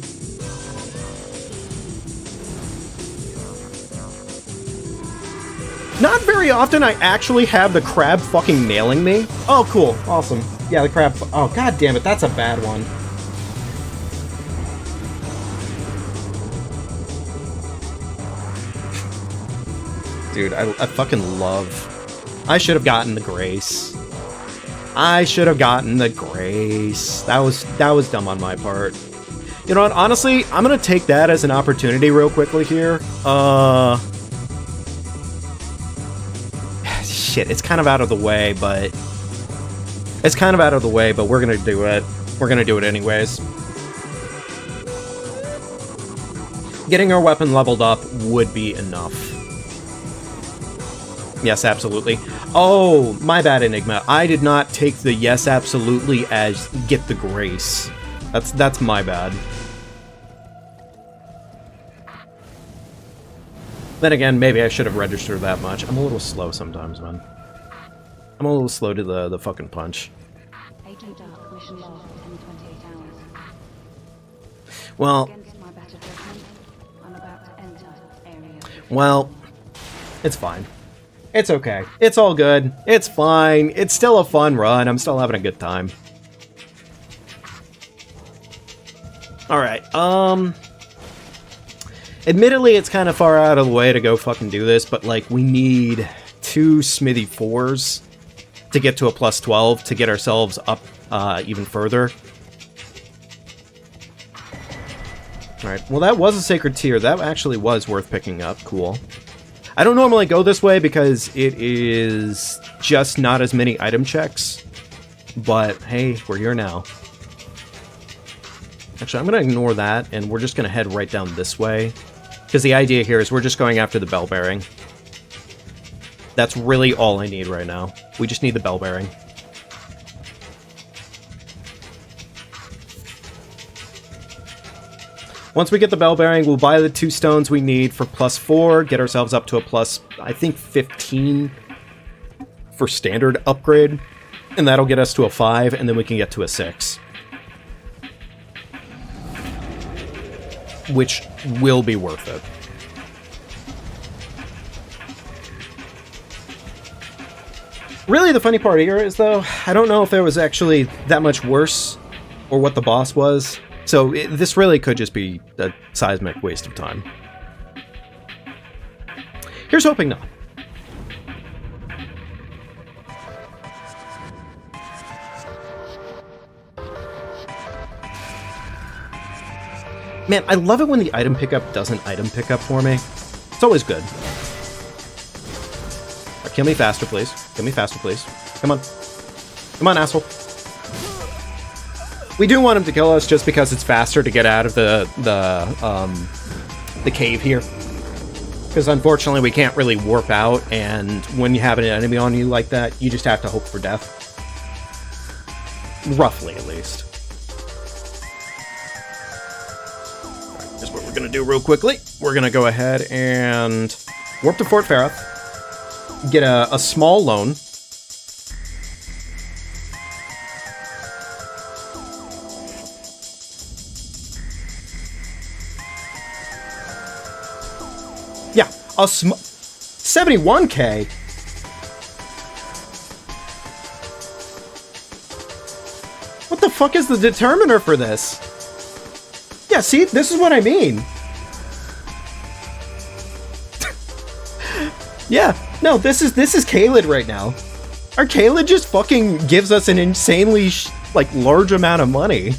Not very often I actually have the crab fucking nailing me. Oh, cool. Awesome. Yeah, the crab... Oh, god damn it. That's a bad one. Dude, I fucking love... I should have gotten the grace. I should have gotten the grace. That was dumb on my part. You know what? Honestly, I'm gonna take that as an opportunity real quickly here. Shit, it's kind of out of the way, but... It's kind of out of the way, but we're gonna do it. We're gonna do it anyways. Getting our weapon leveled up would be enough. Yes, absolutely. Oh, my bad, Enigma. I did not take the yes, absolutely as get the grace. That's my bad. Then again, maybe I should have registered that much. I'm a little slow sometimes, man. I'm a little slow to the fucking punch. Agent Dark, mission logged in 28 hours. Well... Against my better judgment, I'm about to enter area. Well, it's fine. It's okay. It's all good. It's fine. It's still a fun run. I'm still having a good time. Alright, admittedly, it's kind of far out of the way to go fucking do this, but, like, we need 2 Smithy 4s to get to a +12 to get ourselves up even further. Alright, well, that was a Sacred Tear. That actually was worth picking up. Cool. I don't normally go this way because it is just not as many item checks, but hey, we're here now. Actually, I'm going to ignore that, and we're just going to head right down this way. Because the idea here is we're just going after the bell bearing. That's really all I need right now. We just need the bell bearing. Once we get the bell bearing, we'll buy the 2 stones we need for +4, get ourselves up to a I think 15 for standard upgrade, and that'll get us to a 5, and then we can get to a 6. Which will be worth it. Really, the funny part here is, though, I don't know if there was actually that much worse, or what the boss was, so this really could just be a seismic waste of time. Here's hoping not. Man, I love it when the item pickup doesn't item pickup for me. It's always good. Right, kill me faster, please. Kill me faster, please. Come on. Come on, asshole. We do want him to kill us just because it's faster to get out of the cave here. Because unfortunately we can't really warp out, and when you have an enemy on you like that, you just have to hope for death. Roughly, at least. Here's what we're gonna do real quickly. We're gonna go ahead and warp to Fort Fareth, get a small loan. Yeah, a 71k. What the fuck is the determiner for this? Yeah, see, this is what I mean. Yeah, no, this is Caelid right now. Our Caelid just fucking gives us an insanely large amount of money.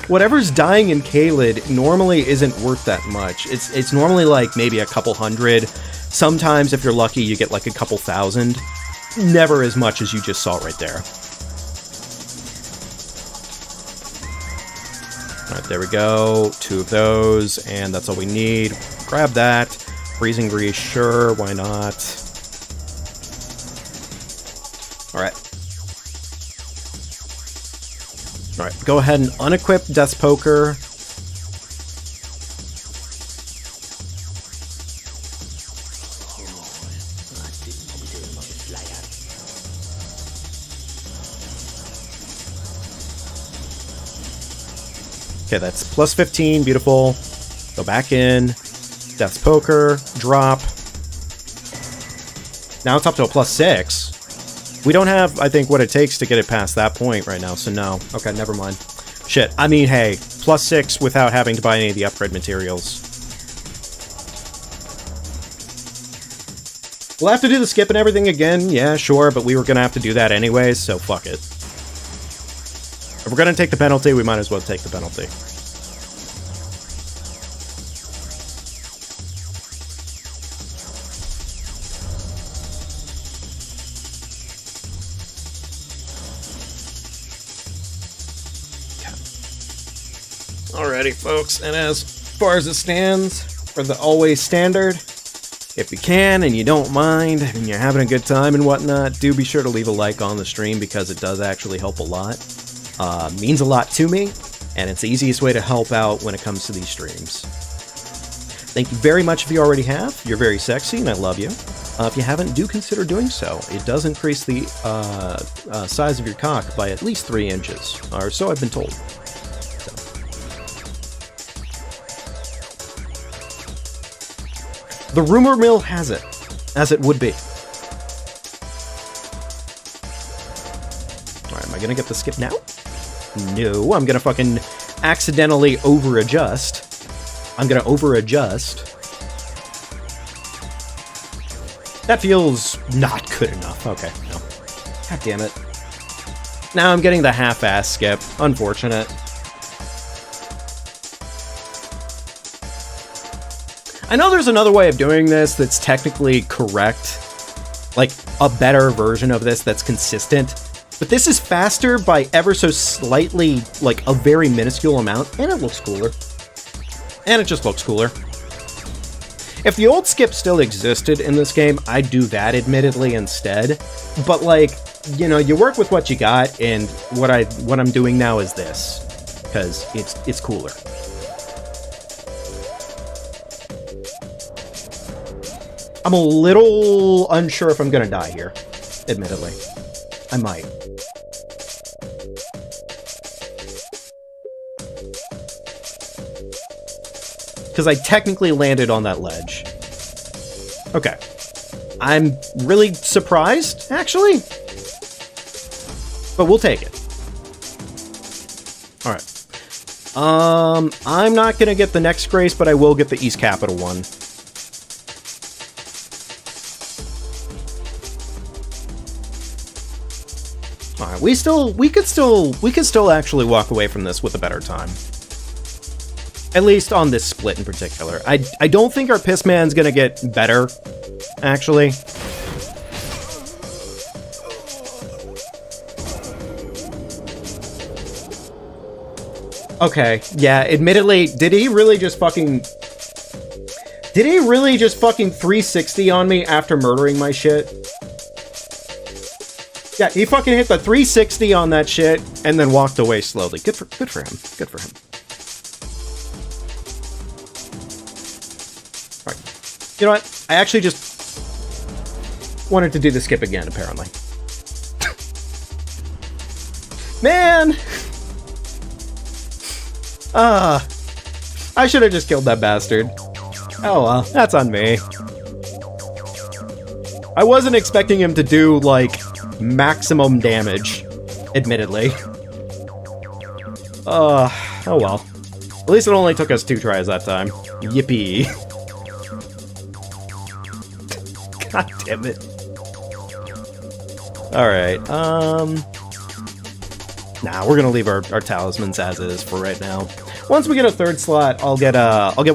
Whatever's dying in Caelid normally isn't worth that much. It's normally like maybe a couple hundred. Sometimes, if you're lucky, you get like a couple thousand. Never as much as you just saw right there. Alright, there we go. 2 of those, and that's all we need. Grab that. Freezing Grease, sure, why not? Alright. Alright, go ahead and unequip Death's Poker. Okay, that's plus 15, beautiful. Go back in. Death's Poker, drop. Now it's up to a plus 6. We don't have, I think, what it takes to get it past that point right now, so no. Okay, never mind. Shit, I mean, hey, plus 6 without having to buy any of the upgrade materials. We'll have to do the skip and everything again, yeah, sure, but we were gonna have to do that anyways, so fuck it. If we're gonna take the penalty, we might as well take the penalty. Alrighty, folks, and as far as it stands, for the always standard, if you can and you don't mind and you're having a good time and whatnot, do be sure to leave a like on the stream because it does actually help a lot. Means a lot to me, and it's the easiest way to help out when it comes to these streams. Thank you very much if you already have. You're very sexy, and I love you. If you haven't, do consider doing so. It does increase the size of your cock by at least 3 inches, or so I've been told. So. The rumor mill has it, as it would be. Alright, am I gonna get the skip now? No, I'm gonna fucking accidentally over-adjust. I'm gonna over-adjust. That feels not good enough. Okay, no. God damn it. Now I'm getting the half-ass skip. Unfortunate. I know there's another way of doing this that's technically correct. Like, a better version of this that's consistent. But this is faster by ever so slightly, like, a very minuscule amount, and it looks cooler. And it just looks cooler. If the old skip still existed in this game, I'd do that, admittedly, instead. But, like, you know, you work with what you got, and what I'm doing now is this. Because it's cooler. I'm a little unsure if I'm gonna die here, admittedly. I might. Because I technically landed on that ledge. Okay. I'm really surprised, actually. But we'll take it. Alright. I'm not gonna get the next grace, but I will get the East Capital one. Alright, we could still actually walk away from this with a better time. At least on this split in particular. I don't think our Pissman's gonna get better, actually. Okay, yeah, admittedly, did he really just fucking 360 on me after murdering my shit? Yeah, he fucking hit the 360 on that shit and then walked away slowly. Good for him. Good for him. Alright. You know what? I actually just wanted to do the skip again, apparently. Man! I should have just killed that bastard. Oh well, that's on me. I wasn't expecting him to do, like, maximum damage, admittedly. Oh well. At least it only took us 2 tries that time. Yippee. God damn it. Alright, nah, we're gonna leave our talismans as is for right now. Once we get a 3rd slot, I'll get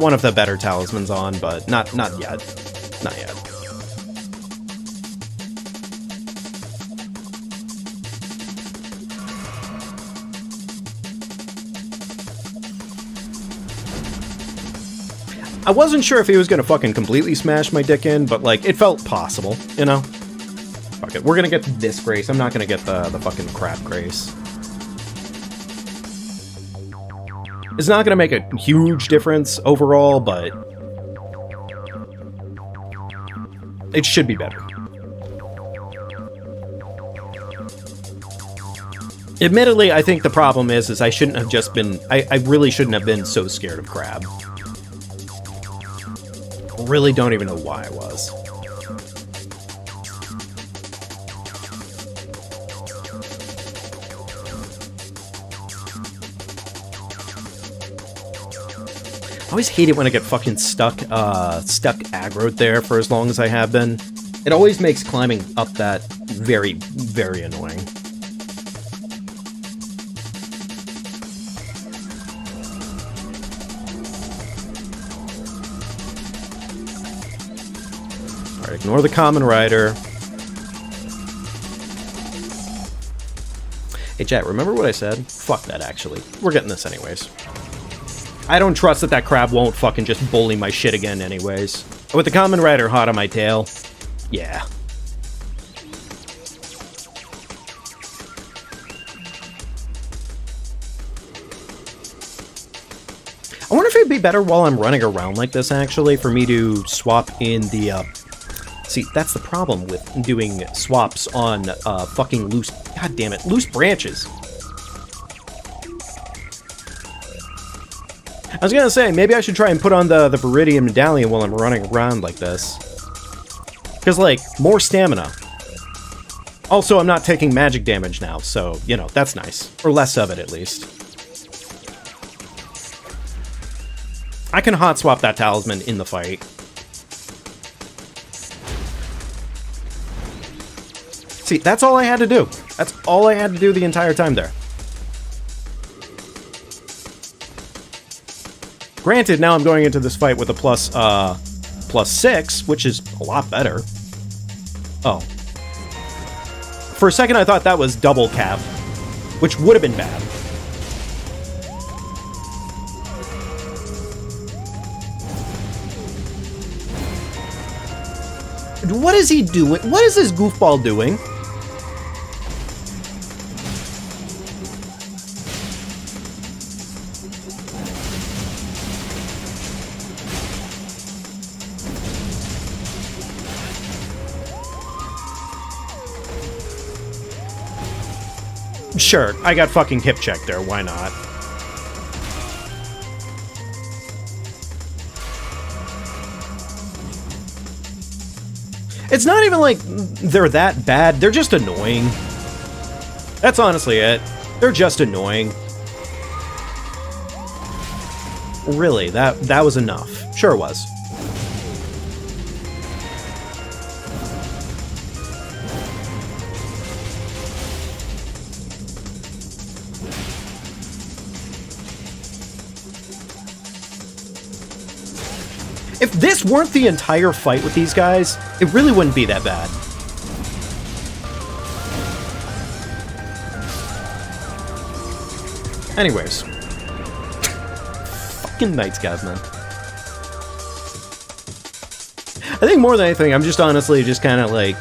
one of the better talismans on, but not yet. Not yet. I wasn't sure if he was gonna fucking completely smash my dick in, but, like, it felt possible, you know? Fuck it, we're gonna get this grace. I'm not gonna get the fucking crap grace. It's not gonna make a huge difference overall, but it should be better. Admittedly, I think the problem is I shouldn't have just been... I really shouldn't have been so scared of crab. Really don't even know why I was. I always hate it when I get fucking stuck aggroed there for as long as I have been. It always makes climbing up that very, very annoying. Alright, ignore the common rider. Hey chat, remember what I said? Fuck that, actually. We're getting this anyways. I don't trust that crab won't fucking just bully my shit again anyways. With the common rider hot on my tail, yeah. I wonder if it'd be better while I'm running around like this, actually, for me to swap in the, See, that's the problem with doing swaps on, fucking loose... God damn it, loose branches. I was gonna say, maybe I should try and put on the Viridian Medallion while I'm running around like this. Because, like, more stamina. Also, I'm not taking magic damage now, so, you know, that's nice. Or less of it, at least. I can hot swap that talisman in the fight. See, that's all I had to do. That's all I had to do the entire time there. Granted, now I'm going into this fight with a plus 6, which is a lot better. Oh. For a second, I thought that was double cap, which would have been bad. What is he doing? What is this goofball doing? Sure, I got fucking hip checked there, why not? It's not even like they're that bad, they're just annoying. That's honestly it. They're just annoying. Really, that was enough. Sure was. If this weren't the entire fight with these guys, it really wouldn't be that bad. Anyways. Fucking Night Scouts, man. I think more than anything, I'm just honestly just kind of like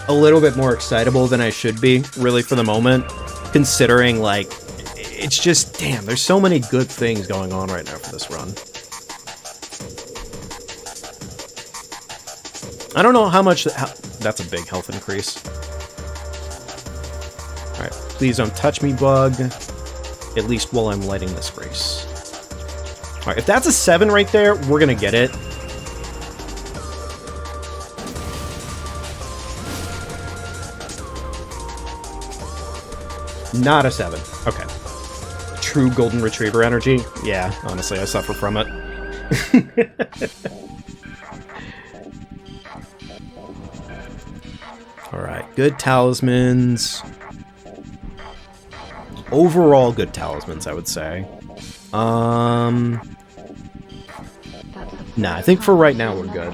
a little bit more excitable than I should be, really, for the moment. Considering, like, it's just, damn, there's so many good things going on right now for this run. I don't know how much... that's a big health increase. Alright, please don't touch me, bug. At least while I'm lighting this race. Alright, if that's a 7 right there, we're gonna get it. Not a 7. Okay. True golden retriever energy? Yeah, honestly, I suffer from it. Alright, good talismans. Overall good talismans, I would say. Nah, I think for right now we're good.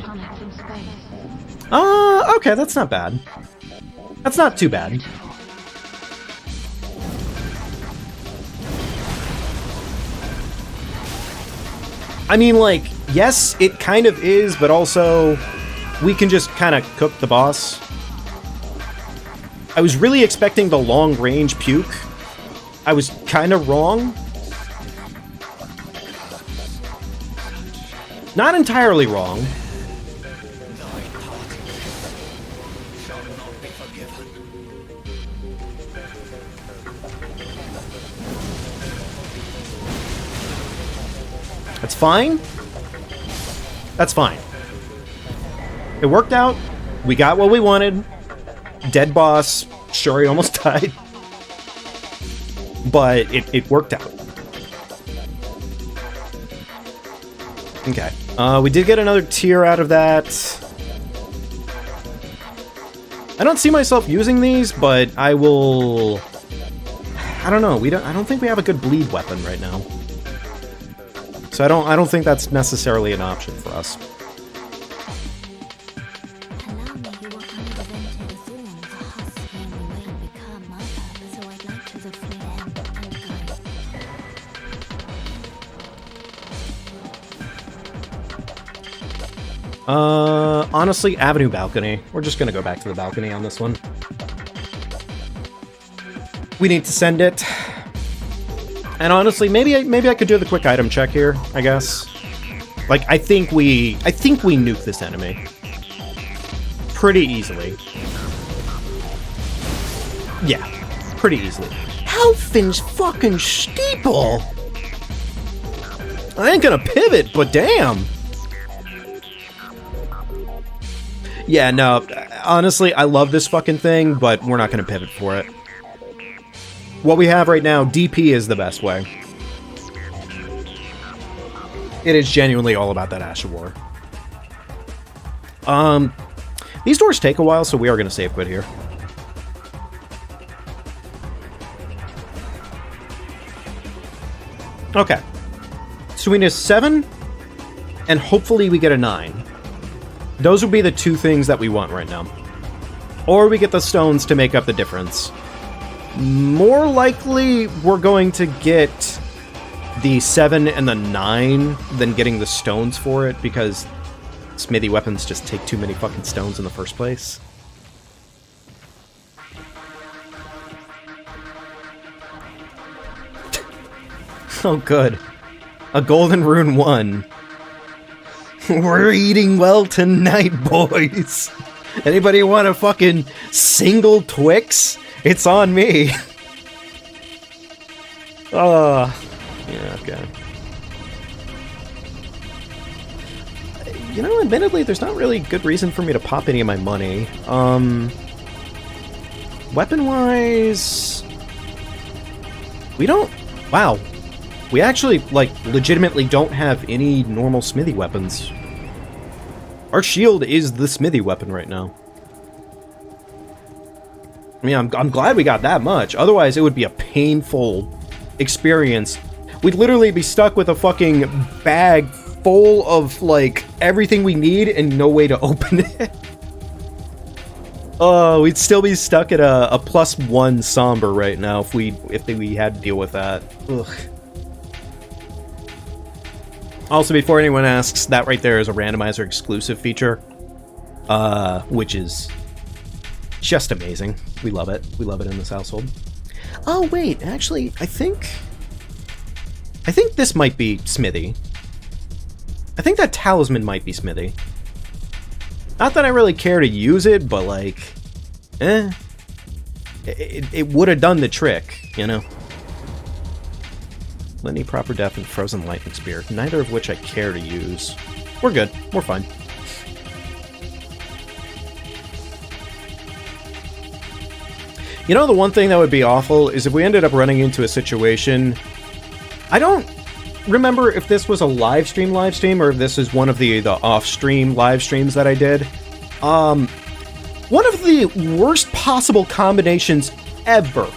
Okay, that's not bad. That's not too bad. I mean, like, yes, it kind of is, but also we can just kind of cook the boss. I was really expecting the long-range puke. I was kind of wrong. Not entirely wrong. That's fine. That's fine. It worked out. We got what we wanted. Dead boss. Sure, he almost died. But it worked out. Okay. We did get another tier out of that. I don't see myself using these, but I will... I don't know. I don't think we have a good bleed weapon right now. So I don't think that's necessarily an option for us. Honestly, Avenue Balcony. We're just gonna go back to the balcony on this one. We need to send it. And honestly, maybe I could do the quick item check here, I guess. Like, I think we nuke this enemy. Pretty easily. Yeah, pretty easily. Helfin's fucking steeple! I ain't gonna pivot, but damn! Yeah, no, honestly, I love this fucking thing, but we're not gonna pivot for it. What we have right now, DP is the best way. It is genuinely all about that Ash of War. These doors take a while, so we are gonna save quit here. Okay. So we need a 7, and hopefully we get a 9. Those would be the two things that we want right now. Or we get the stones to make up the difference. More likely, we're going to get the 7 and the 9 than getting the stones for it, because smithy weapons just take too many fucking stones in the first place. Oh, good. A golden rune 1. We're eating well tonight, boys. Anybody want a fucking single Twix? It's on me. Yeah, okay. You know, admittedly, there's not really good reason for me to pop any of my money. Weapon-wise... We don't... Wow. We actually, like, legitimately don't have any normal smithy weapons. Our shield is the smithy weapon right now. I mean, I'm glad we got that much. Otherwise, it would be a painful experience. We'd literally be stuck with a fucking bag full of, like, everything we need and no way to open it. Oh, we'd still be stuck at a +1 somber right now if we had to deal with that. Ugh. Also, before anyone asks, that right there is a randomizer exclusive feature, which is just amazing. We love it. We love it in this household. Oh wait, actually, I think this might be Smithy. I think that talisman might be Smithy. Not that I really care to use it, but like, it would have done the trick, you know? Lenny, Proper Death, and Frozen Lightning Spear, neither of which I care to use. We're good. We're fine. You know, the one thing that would be awful is if we ended up running into a situation... I don't remember if this was a live stream or if this is one of the off-stream live streams that I did. One of the worst possible combinations ever.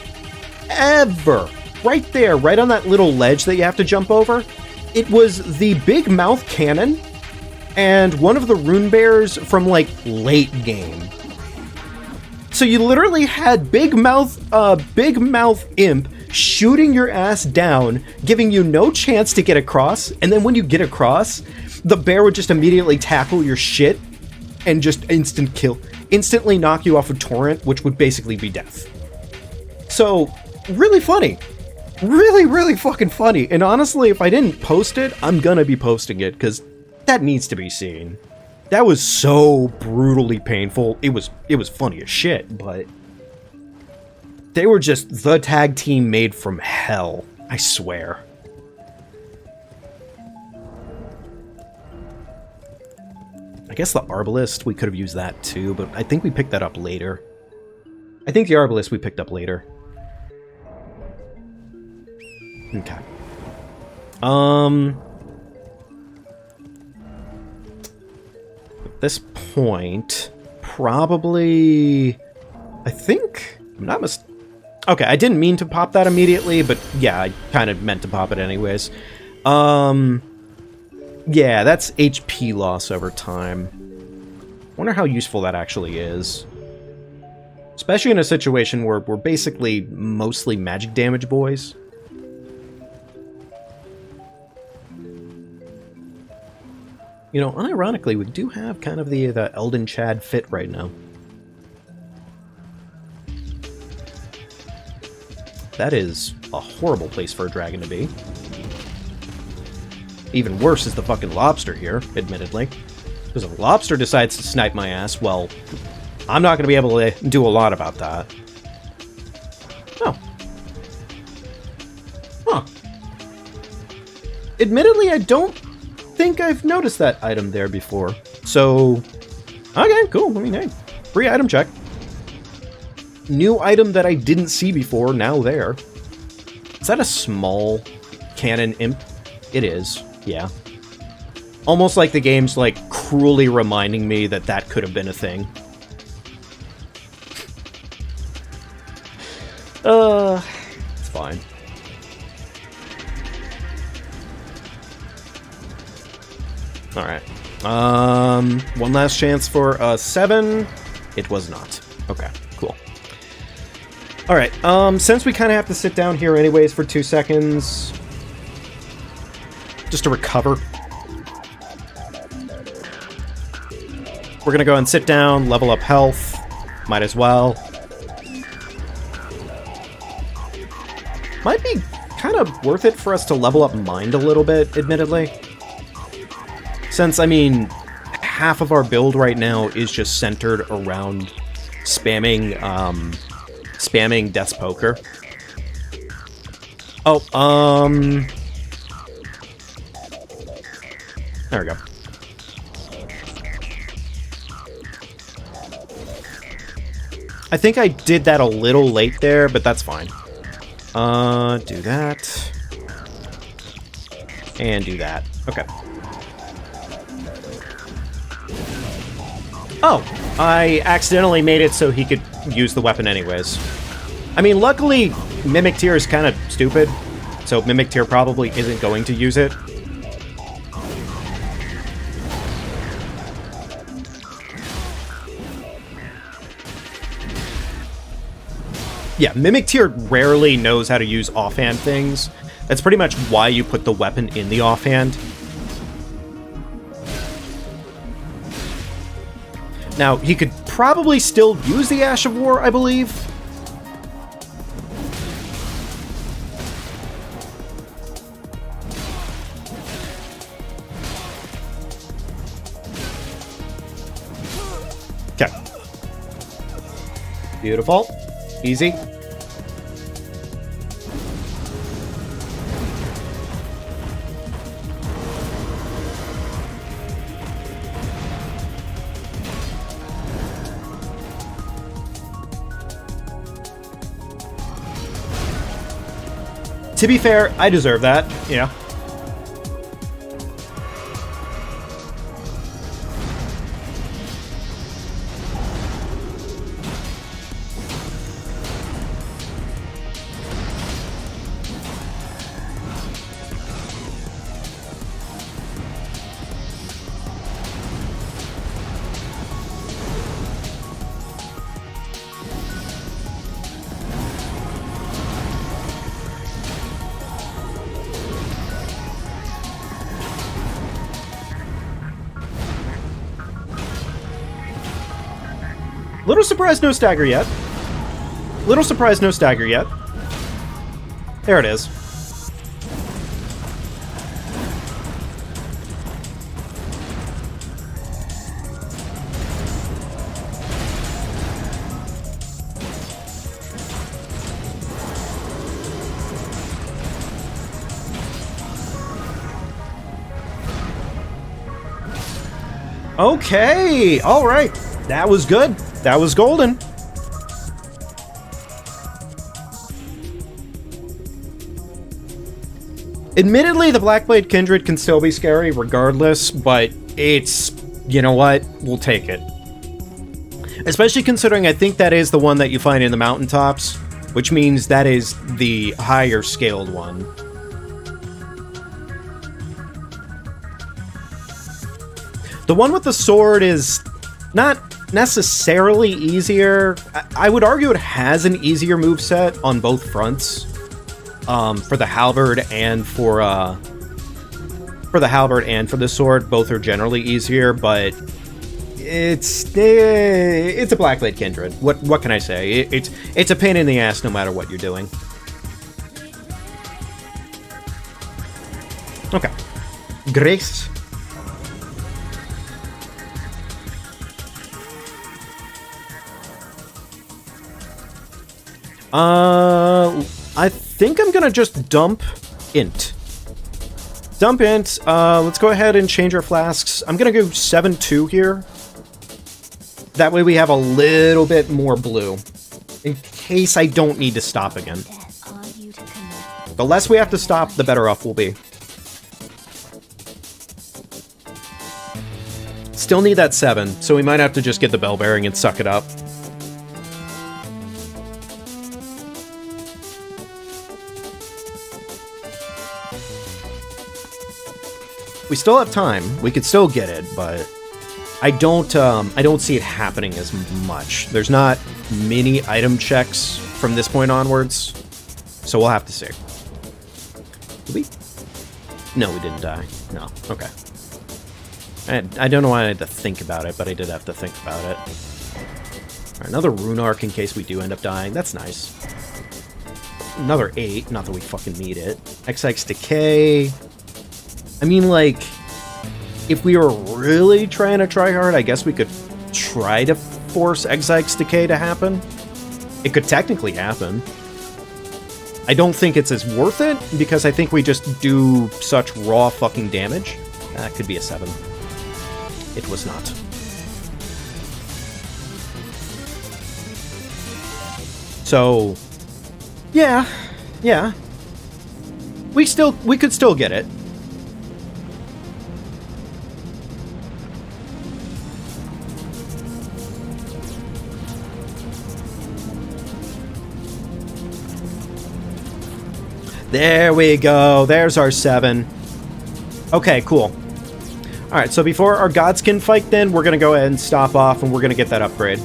Right there, right on that little ledge that you have to jump over. It was the Big Mouth Cannon and one of the Rune Bears from, like, late game. So you literally had Big Mouth Imp shooting your ass down, giving you no chance to get across, and then when you get across, the bear would just immediately tackle your shit and just instantly knock you off a torrent, which would basically be death. So, really funny. Really, really fucking funny. And honestly, if I didn't post it, I'm gonna be posting it, because that needs to be seen. That was so brutally painful. It was funny as shit, but they were just the tag team made from hell, I swear. I guess the Arbalist, we could have used that too, but I think we picked that up later. I think the Arbalist we picked up later. Okay. At this point, probably... I think... I'm not okay, I didn't mean to pop that immediately, but yeah, I kind of meant to pop it anyways. Yeah, that's HP loss over time. Wonder how useful that actually is. Especially in a situation where we're basically mostly magic damage boys. You know, unironically, we do have kind of the Elden Chad fit right now. That is a horrible place for a dragon to be. Even worse is the fucking lobster here, admittedly. Because if a lobster decides to snipe my ass, well, I'm not going to be able to do a lot about that. Oh. Huh. Admittedly, I don't think I've noticed that item there before. So, okay, cool. I mean, hey, free item check. New item that I didn't see before, now there. Is that a small cannon imp? It is, yeah. Almost like the game's, like, cruelly reminding me that that could have been a thing. It's fine. Alright. One last chance for a 7. It was not. Okay, cool. Alright, since we kind of have to sit down here anyways for 2 seconds, just to recover, we're gonna go and sit down, level up health, might as well. Might be kind of worth it for us to level up mind a little bit, admittedly. Since, I mean, half of our build right now is just centered around spamming, spamming Death's Poker. Oh, there we go. I think I did that a little late there, but that's fine. Do that. And do that. Okay. Oh, I accidentally made it so he could use the weapon anyways. I mean, luckily, Mimic Tear is kind of stupid, so Mimic Tear probably isn't going to use it. Yeah, Mimic Tier rarely knows how to use offhand things. That's pretty much why you put the weapon in the offhand. Now, he could probably still use the Ash of War, I believe. Okay. Beautiful. Easy. To be fair, I deserve that, yeah. Little surprised no stagger yet. Little surprised no stagger yet. There it is. Okay, all right. That was good. That was golden. Admittedly, the Blackblade Kindred can still be scary regardless, but it's, you know what, we'll take it. Especially considering I think that is the one that you find in the mountaintops, which means that is the higher scaled one. The one with the sword is not necessarily easier. I would argue it has an easier moveset on both fronts. For the halberd and for the halberd and for the sword, both are generally easier, but it's a Blackblade Kindred. What can I say? It's a pain in the ass no matter what you're doing. Okay. Grace. I think I'm gonna just dump int. Dump int. Let's go ahead and change our flasks. I'm gonna go 7-2 here. That way we have a little bit more blue, in case I don't need to stop again. The less we have to stop, the better off we'll be. Still need that 7, so we might have to just get the bell bearing and suck it up. We still have time. We could still get it, but I don't see it happening as much. There's not many item checks from this point onwards, so we'll have to see. Did we? No, we didn't die. No. Okay. I don't know why I had to think about it, but I did have to think about it. All right, another rune arc in case we do end up dying. That's nice. Another 8. Not that we fucking need it. XX Decay. I mean, like, if we were really trying to try hard, I guess we could try to force Exike's Decay to happen. It could technically happen. I don't think it's as worth it, because I think we just do such raw fucking damage. That could be a 7. It was not. So, yeah. We could still get it. There we go. There's our 7. Okay, cool. Alright, so before our Godskin fight then, we're going to go ahead and stop off and we're going to get that upgrade.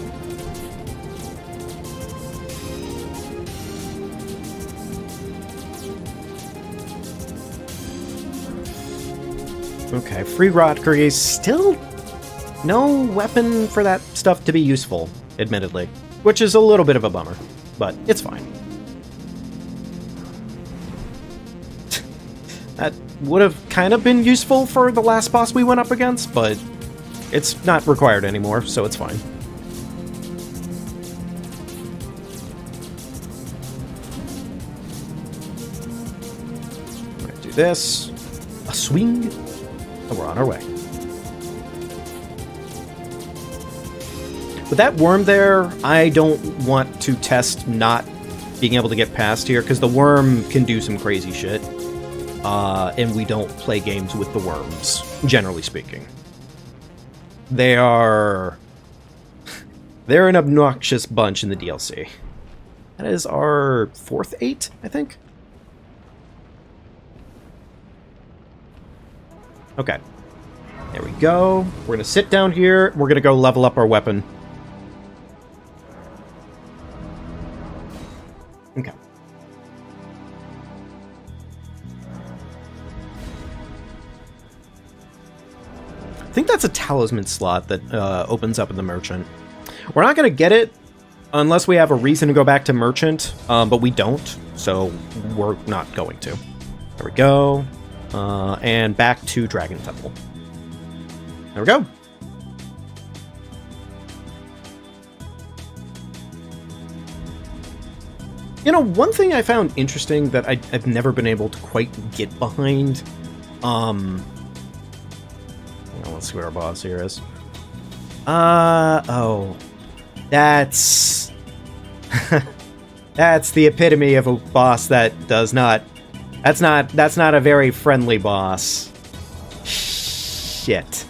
Okay, free Rotkery. Still no weapon for that stuff to be useful, admittedly. Which is a little bit of a bummer, but it's fine. That would have kind of been useful for the last boss we went up against, but it's not required anymore, so it's fine. I'm gonna do this. A swing, and we're on our way. With that worm there, I don't want to test not being able to get past here, because the worm can do some crazy shit. And we don't play games with the worms, generally speaking. They're an obnoxious bunch in the DLC. That is our 4th 8, I think? Okay. There we go. We're gonna sit down here. We're gonna go level up our weapon. Okay. I think that's a talisman slot that opens up in the merchant. We're not going to get it unless we have a reason to go back to merchant, but we don't, so we're not going to. There we go. And back to Dragon Temple. There we go. You know, one thing I found interesting that I've never been able to quite get behind, well, let's see what our boss here is. Oh. That's... that's the epitome of a boss that does not... That's not a very friendly boss. Shit.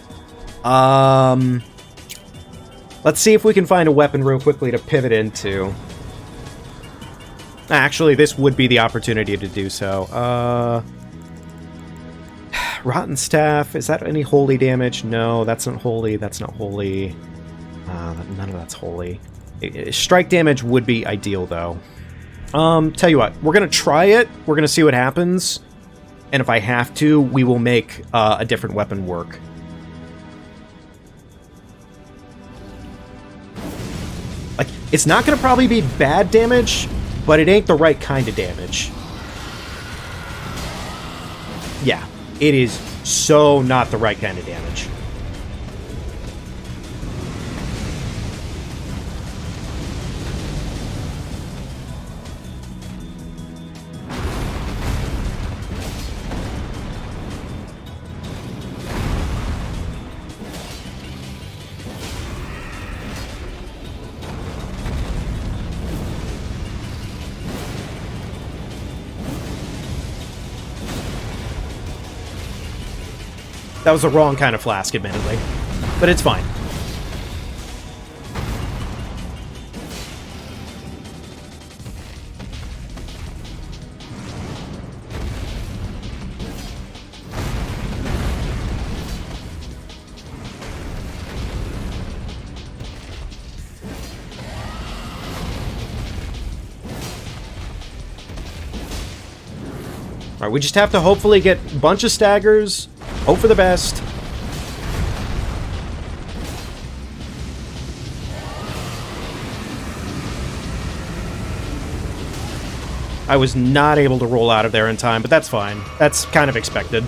Let's see if we can find a weapon real quickly to pivot into. Actually, this would be the opportunity to do so. Rotten Staff, is that any holy damage? No, that's not holy, that's not holy. None of that's holy. Strike damage would be ideal, though. Tell you what, we're gonna try it, we're gonna see what happens, and if I have to, we will make a different weapon work. Like, it's not gonna probably be bad damage, but it ain't the right kind of damage. Yeah, it is so not the right kind of damage. That was the wrong kind of flask, admittedly. But it's fine. Alright, we just have to hopefully get a bunch of staggers. Hope for the best. I was not able to roll out of there in time, but that's fine. That's kind of expected.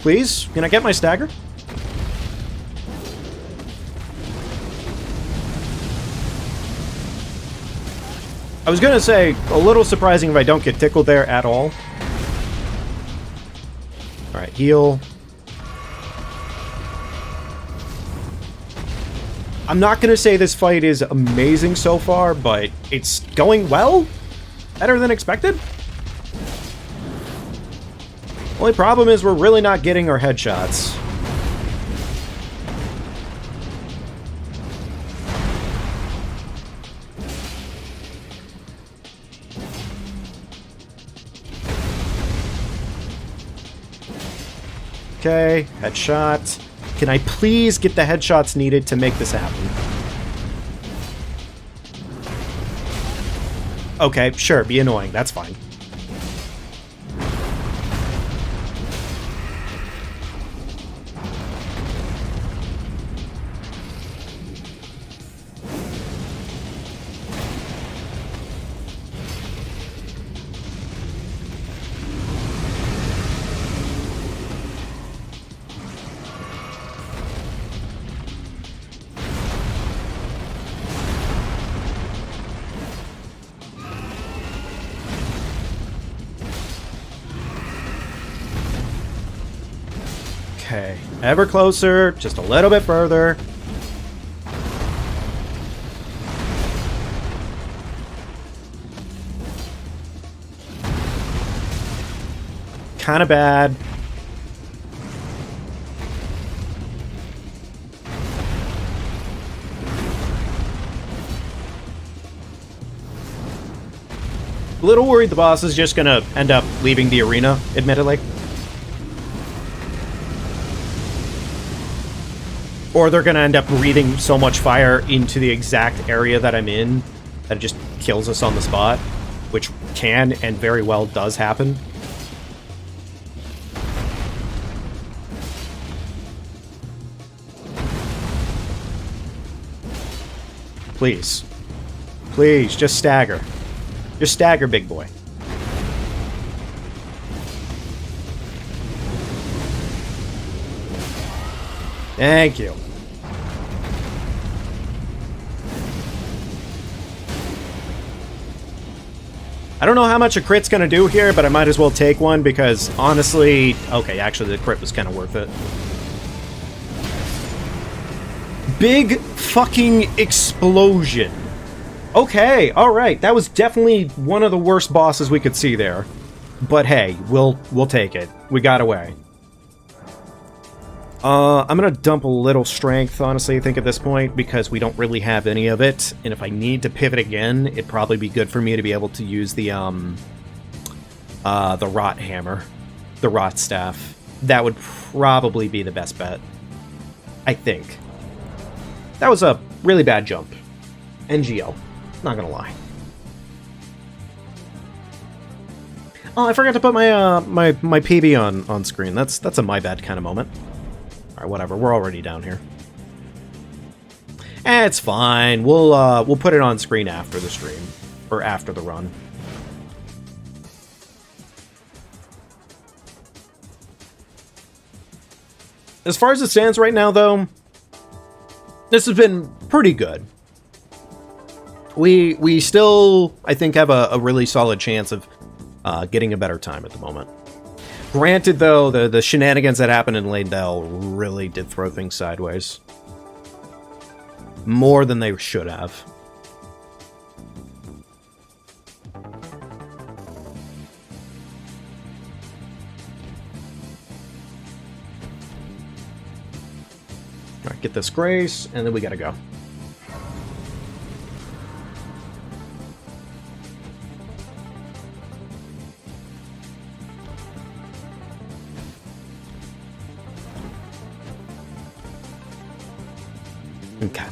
Please, can I get my stagger? I was gonna say, a little surprising if I don't get tickled there at all. Alright, heal. I'm not gonna say this fight is amazing so far, but it's going well? Better than expected? Only problem is we're really not getting our headshots. Okay, headshot. Can I please get the headshots needed to make this happen? Okay, sure, be annoying. That's fine. Okay, ever closer, just a little bit further. Kind of bad. A little worried the boss is just gonna end up leaving the arena, admittedly. Or they're gonna end up breathing so much fire into the exact area that I'm in that it just kills us on the spot, which can and very well does happen. Please. Please, just stagger. Just stagger, big boy. Thank you. I don't know how much a crit's gonna do here, but I might as well take one because, honestly... Okay, actually, the crit was kind of worth it. Big fucking explosion. Okay, alright. That was definitely one of the worst bosses we could see there. But hey, we'll take it. We got away. I'm gonna dump a little strength, honestly, I think, at this point, because we don't really have any of it. And if I need to pivot again, it'd probably be good for me to be able to use the rot hammer. The rot staff. That would probably be the best bet. I think. That was a really bad jump. NGL. Not gonna lie. Oh, I forgot to put my my PB on screen. That's a my bad kind of moment. Alright, whatever. We're already down here. It's fine. We'll put it on screen after the stream. Or after the run. As far as it stands right now, though, this has been pretty good. We still, I think, have a really solid chance of getting a better time at the moment. Granted, though, the shenanigans that happened in Leyndell really did throw things sideways. More than they should have. Alright, get this grace, and then we gotta go. Okay.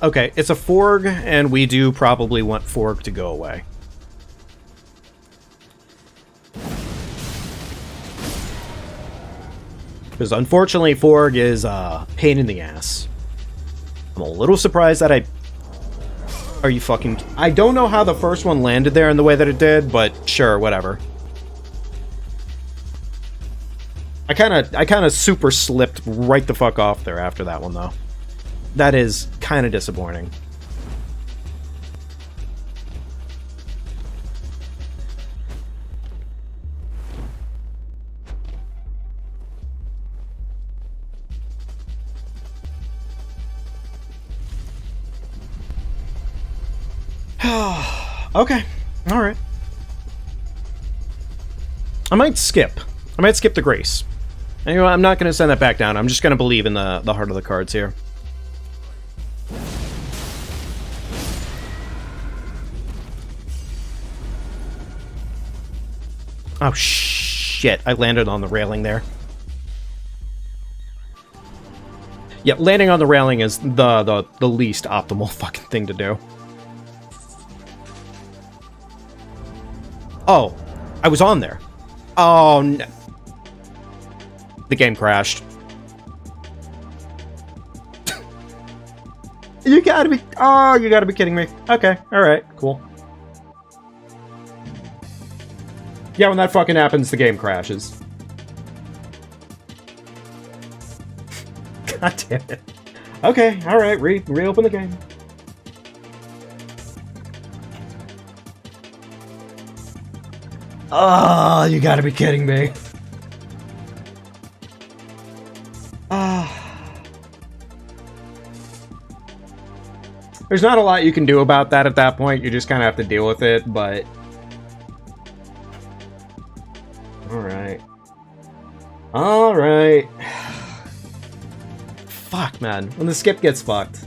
Okay, it's a Forg, and we do probably want Forg to go away. Because unfortunately, Forg is a pain in the ass. I'm a little surprised that Are you fucking... I don't know how the first one landed there in the way that it did, but sure, whatever. I kind of super slipped right the fuck off there after that one, though. That is kind of disappointing. Okay, alright. I might skip the grace. Anyway, I'm not going to send that back down. I'm just going to believe in the heart of the cards here. Oh, shit. I landed on the railing there. Yeah, landing on the railing is the least optimal fucking thing to do. Oh, I was on there. Oh, no. The game crashed. You gotta be... Oh, you gotta be kidding me. Okay, alright, cool. Yeah, when that fucking happens, the game crashes. God damn it. Okay, alright, reopen the game. Oh, you gotta be kidding me. There's not a lot you can do about that at that point. You just kind of have to deal with it, but... Alright. Alright. Fuck, man. When the skip gets fucked.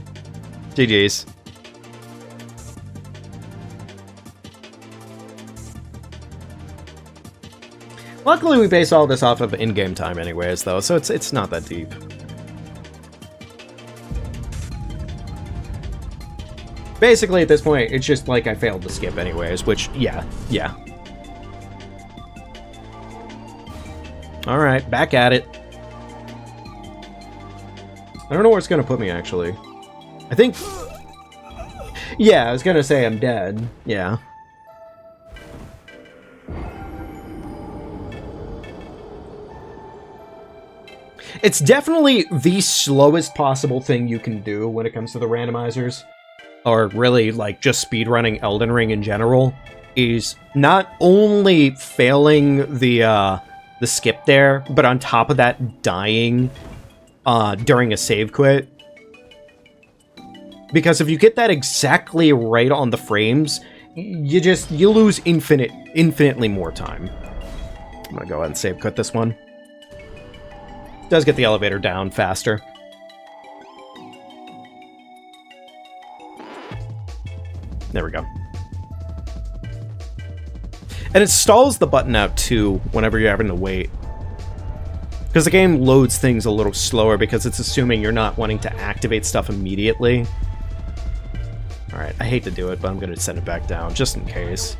GG's. Luckily, we base all this off of in-game time anyways, though, so it's not that deep. Basically, at this point, it's just like I failed to skip anyways, which, yeah. Alright, back at it. I don't know where it's gonna put me, actually. I think... Yeah, I was gonna say I'm dead. Yeah. It's definitely the slowest possible thing you can do when it comes to the randomizers. Or really, like, just speedrunning Elden Ring in general, is not only failing the skip there, but on top of that, dying during a save quit. Because if you get that exactly right on the frames, you lose infinitely more time. I'm gonna go ahead and save quit this one. Does get the elevator down faster. There we go. And it stalls the button out, too, whenever you're having to wait. Because the game loads things a little slower because it's assuming you're not wanting to activate stuff immediately. Alright, I hate to do it, but I'm going to send it back down, just in case.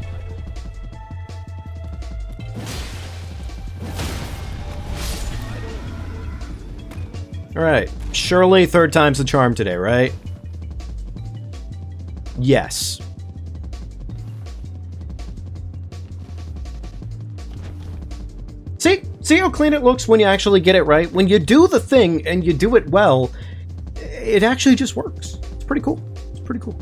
Alright, surely third time's the charm today, right? Yes. See how clean it looks when you actually get it right? When you do the thing and you do it well, it actually just works. It's pretty cool. It's pretty cool.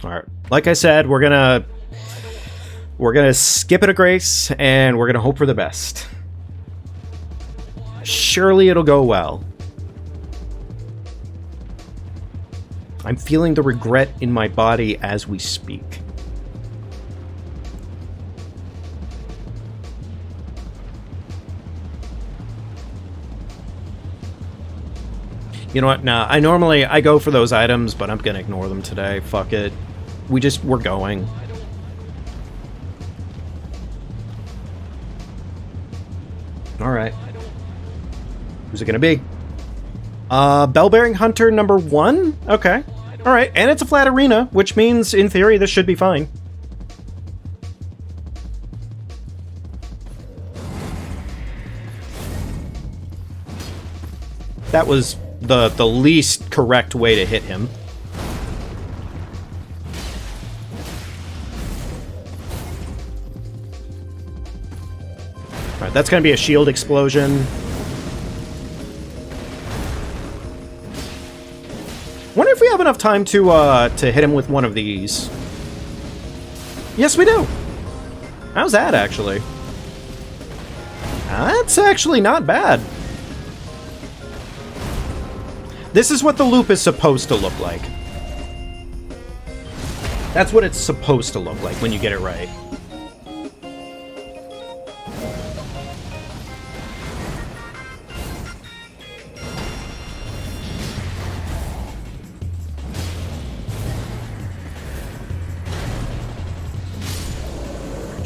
Alright, like I said, we're gonna skip it a grace, and we're gonna hope for the best. Surely it'll go well. I'm feeling the regret in my body as we speak. You know what? Nah, I go for those items, but I'm gonna ignore them today. Fuck it. We're going. Alright. Who's it gonna be? Bell-bearing hunter number 1? Okay. Alright, and it's a flat arena, which means, in theory, this should be fine. That was the least correct way to hit him. Alright, that's gonna be a shield explosion. Wonder if we have enough time to hit him with one of these. Yes, we do! How's that, actually? That's actually not bad. This is what the loop is supposed to look like. That's what it's supposed to look like when you get it right.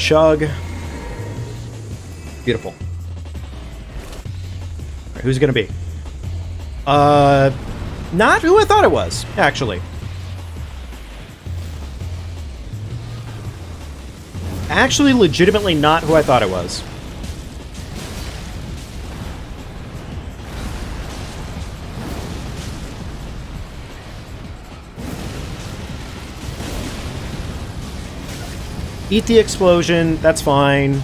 chug. Beautiful. All right, who's it gonna be? Not who I thought it was, actually. Actually, legitimately not who I thought it was. Eat the explosion, that's fine.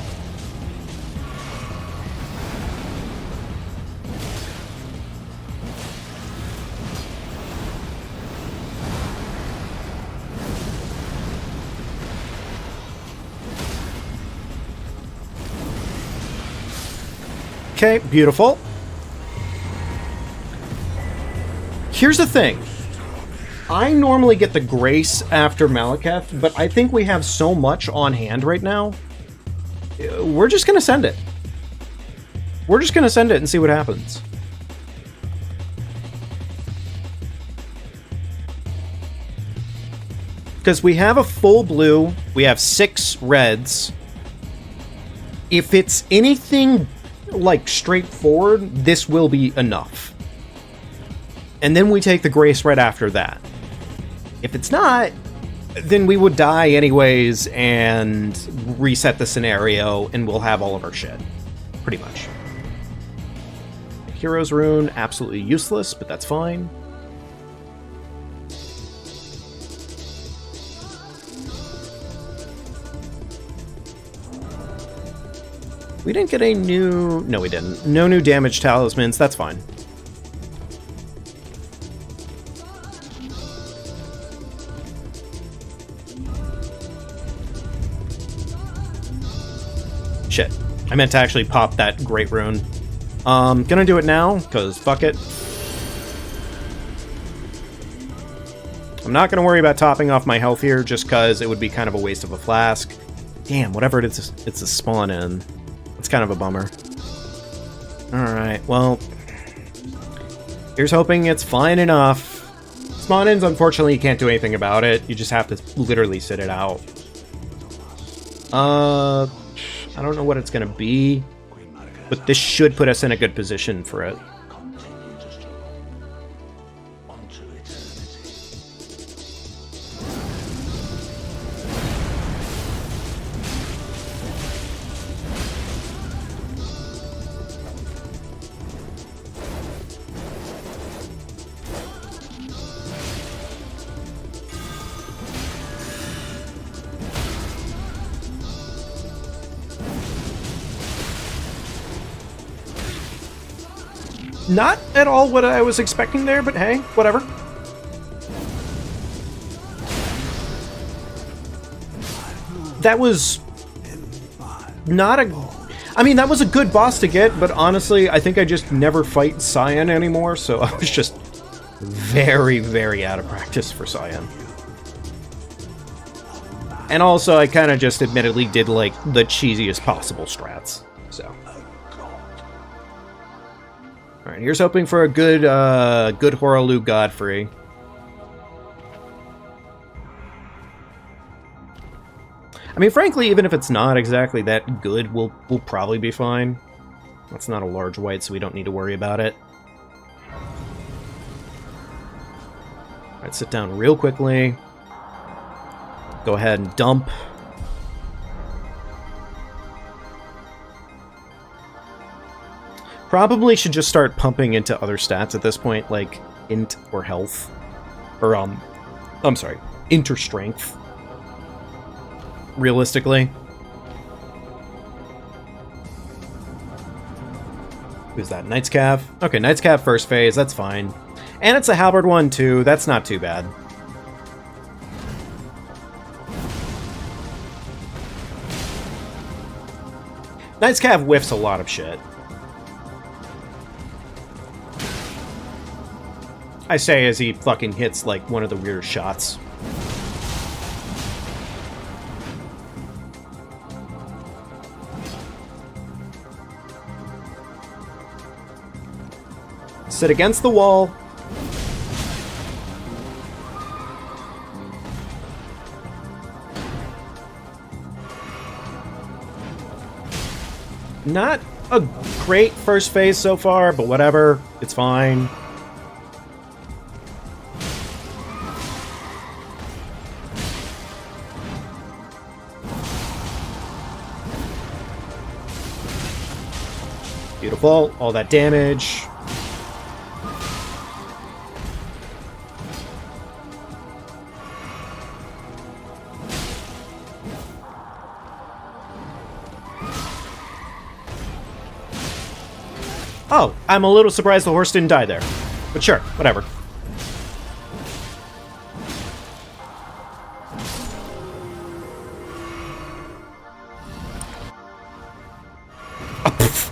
Okay, beautiful. Here's the thing. I normally get the Grace after Malekith, but I think we have so much on hand right now. We're just gonna send it. We're just gonna send it and see what happens. Because we have a full blue, we have 6 reds. If it's anything like straightforward, this will be enough. And then we take the Grace right after that. If it's not, then we would die anyways and reset the scenario and we'll have all of our shit. Pretty much. Hero's Rune, absolutely useless, but that's fine. We didn't get a new... No, we didn't. No new damage talismans. That's fine. Shit. I meant to actually pop that Great Rune. Gonna do it now, because fuck it. I'm not gonna worry about topping off my health here, just because it would be kind of a waste of a flask. Damn, whatever it is, it's a spawn in. It's kind of a bummer. Alright, well... Here's hoping it's fine enough. Spawn-ins, unfortunately, you can't do anything about it. You just have to literally sit it out. I don't know what it's gonna be, but this should put us in a good position for it. Not at all what I was expecting there, but hey, whatever. That was not a... I mean, that was a good boss to get, but honestly, I think I just never fight Cyan anymore, so I was just very, very out of practice for Cyan. And also, I kind of just admittedly did, like, the cheesiest possible strats, so... Alright, here's hoping for a good, good Horalu Godfrey. I mean, frankly, even if it's not exactly that good, we'll probably be fine. That's not a large white, so we don't need to worry about it. Alright, sit down real quickly. Go ahead and dump. Probably should just start pumping into other stats at this point, like int or health. Or, I'm sorry, int or strength. Realistically. Who's that? Knight's Cav? Okay, Knight's Cav first phase, that's fine. And it's a halberd one too, that's not too bad. Knight's Cav whiffs a lot of shit. I say as he fucking hits, like, one of the weirdest shots. Sit against the wall. Not a great first phase so far, but whatever. It's fine. Beautiful. All that damage. Oh, I'm a little surprised the horse didn't die there. But sure, whatever.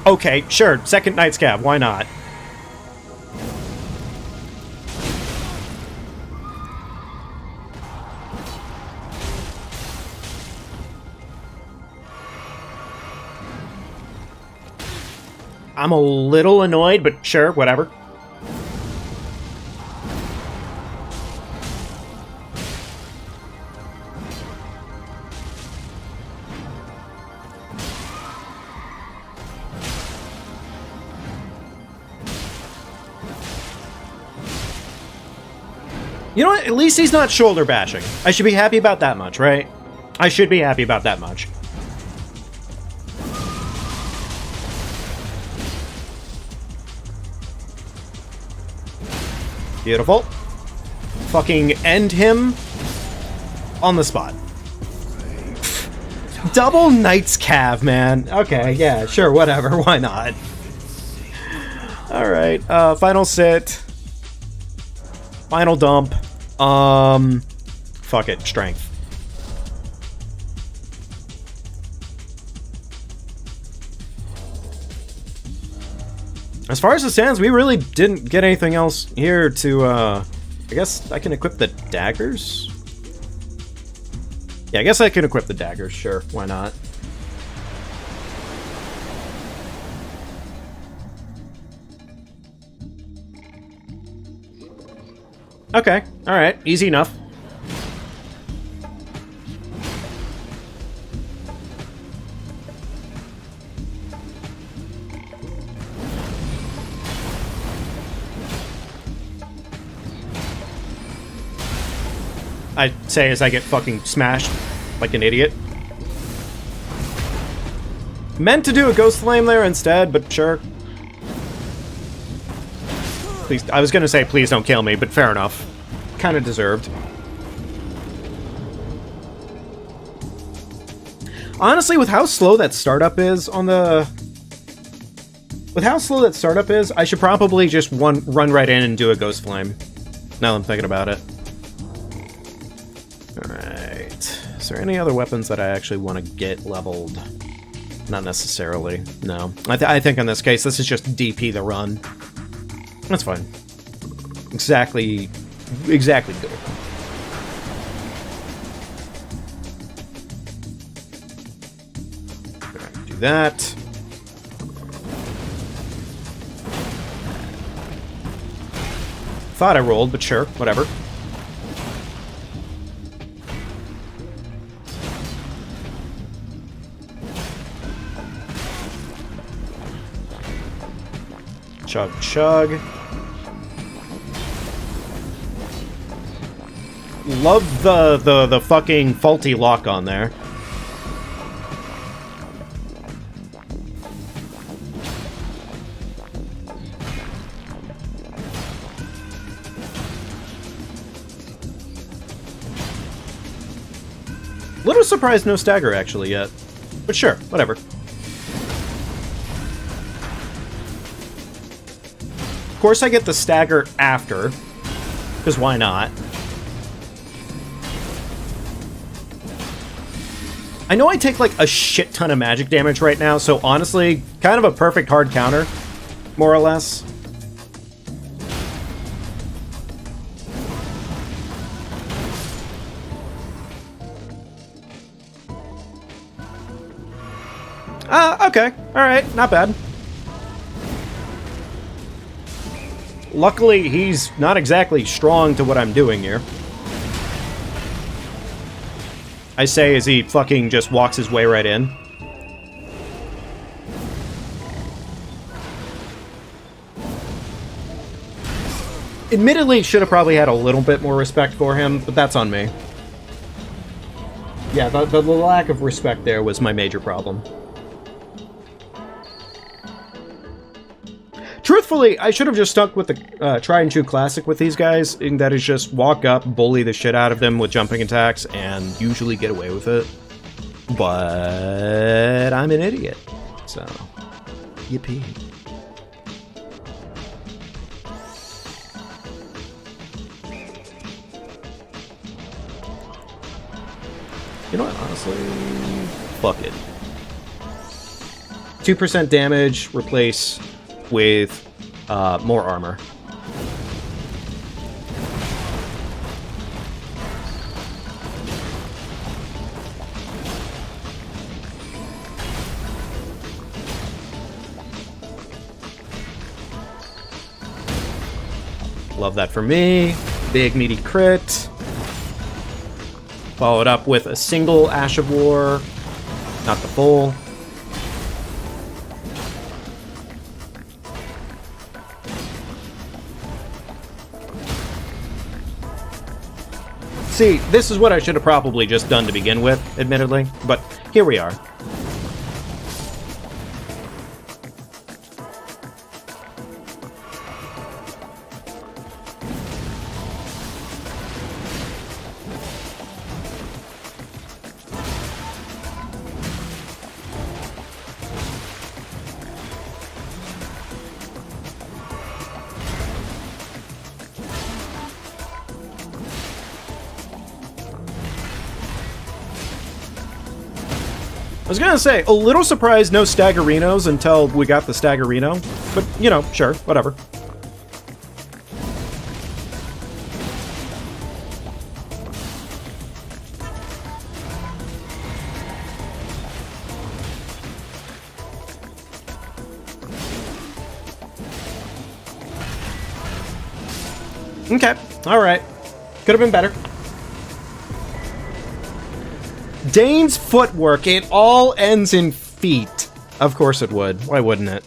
Okay, sure. Second Knight's Cab, why not? I'm a little annoyed, but sure, whatever. You know what? At least he's not shoulder bashing. I should be happy about that much, right? I should be happy about that much. Beautiful. Fucking end him on the spot. Double Knight's Cav, man. Okay, yeah, sure, whatever. Why not? Alright, final sit. Final dump. Fuck it, strength. As far as it stands, we really didn't get anything else here to, I guess I can equip the daggers? Yeah, I guess I can equip the daggers, sure, why not? Okay, alright, easy enough. I say as I get fucking smashed like an idiot. Meant to do a Ghost Flame there instead, but sure. Please, I was gonna say please don't kill me, but fair enough. Kinda deserved. Honestly, with how slow that startup is on the... With how slow that startup is, I should probably just run right in and do a Ghost Flame. Now that I'm thinking about it. Alright. Is there any other weapons that I actually want to get leveled? Not necessarily. No. I think in this case, this is just DP the run. That's fine. Exactly good. Alright, do that. Thought I rolled, but sure, whatever. Chug, chug. Love the fucking faulty lock on there. Little surprised no stagger actually yet. But sure, whatever. Of course I get the stagger after, because why not? I know I take like a shit ton of magic damage right now, so honestly, kind of a perfect hard counter, more or less. Okay, alright, not bad. Luckily, he's not exactly strong to what I'm doing here. I say as he fucking just walks his way right in. Admittedly, should have probably had a little bit more respect for him, but that's on me. Yeah, the lack of respect there was my major problem. Truthfully, I should have just stuck with the try and chew classic with these guys, and that is just walk up, bully the shit out of them with jumping attacks, and usually get away with it. But I'm an idiot, so yippee. You know what, honestly, fuck it. 2% damage, replace with more armor. Love that for me. Big meaty crit. Followed up with a single Ash of War. Not the full. See, this is what I should have probably just done to begin with, admittedly, but here we are. I was gonna say, a little surprised no Staggerinos until we got the Staggerino, but, you know, sure, whatever. Okay, alright. Could have been better. Dane's footwork, it all ends in feet. Of course it would. Why wouldn't it?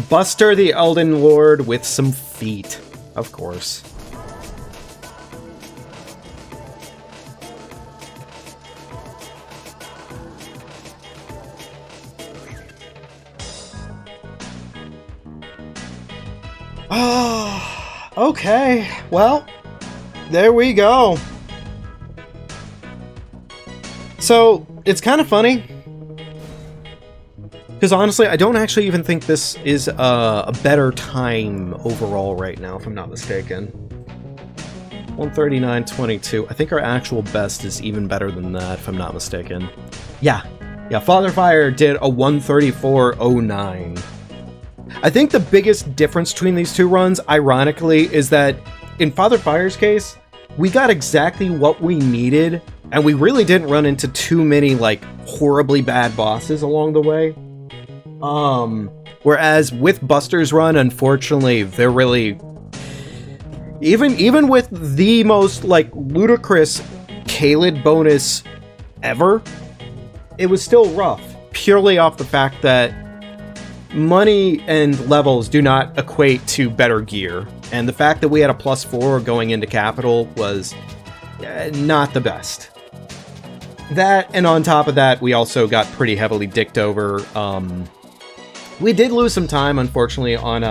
Buster the Elden Lord with some feet. Of course. Oh, okay. Well, there we go. So, it's kind of funny, because honestly, I don't actually even think this is a better time overall right now, if I'm not mistaken. 139.22. I think our actual best is even better than that, if I'm not mistaken. Yeah, Father Fire did a 134.09. I think the biggest difference between these two runs, ironically, is that in Father Fire's case, we got exactly what we needed, and we really didn't run into too many, like, horribly bad bosses along the way. Whereas with Buster's run, unfortunately, they're really... Even with the most, like, ludicrous Caelid bonus ever, it was still rough, purely off the fact that money and levels do not equate to better gear, and the fact that we had a +4 going into Capital was not the best. That, and on top of that, we also got pretty heavily dicked over. We did lose some time, unfortunately, on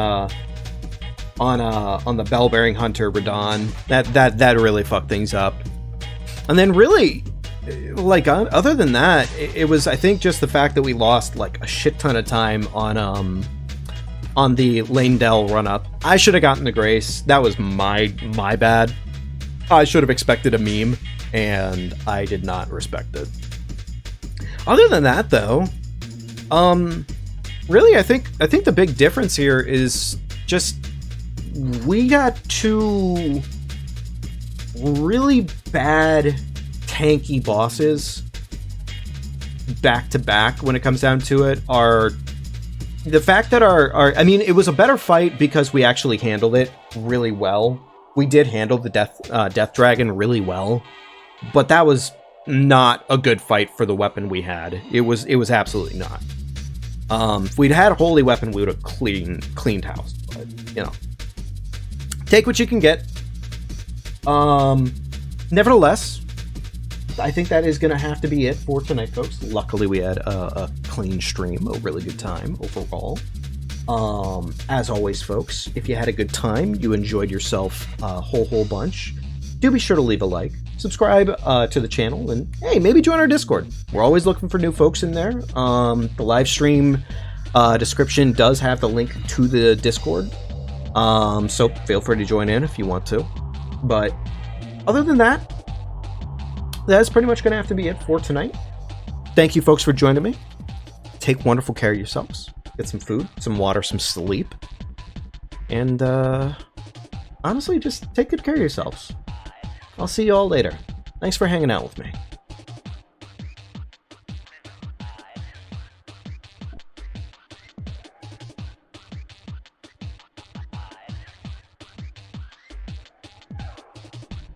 the Bell-Bearing Hunter Radon. That really fucked things up. And then really, like, other than that, it was, I think, just the fact that we lost, like, a shit ton of time on the Lane-Dell run-up. I should have gotten the Grace. That was my bad. I should have expected a meme, and I did not respect it. Other than that, though, really, I think the big difference here is just we got two really bad tanky bosses back to back when it comes down to it. Are the fact that our I mean, it was a better fight because we actually handled it really well. We did handle the Death Dragon really well, but that was not a good fight for the weapon we had. It was absolutely not. If we'd had a holy weapon, we would have cleaned house. But you know, take what you can get. Nevertheless, I think that is going to have to be it for tonight, folks. Luckily, we had a clean stream, a really good time overall. As always, folks, if you had a good time, you enjoyed yourself a whole bunch, do be sure to leave a like, subscribe to the channel, and hey, maybe join our Discord. We're always looking for new folks in there. The live stream description does have the link to the Discord, so feel free to join in if you want to. But other than that, that's pretty much going to have to be it for tonight. Thank you, folks, for joining me. Take wonderful care of yourselves. Get some food, some water, some sleep. And, honestly, just take good care of yourselves. I'll see you all later. Thanks for hanging out with me.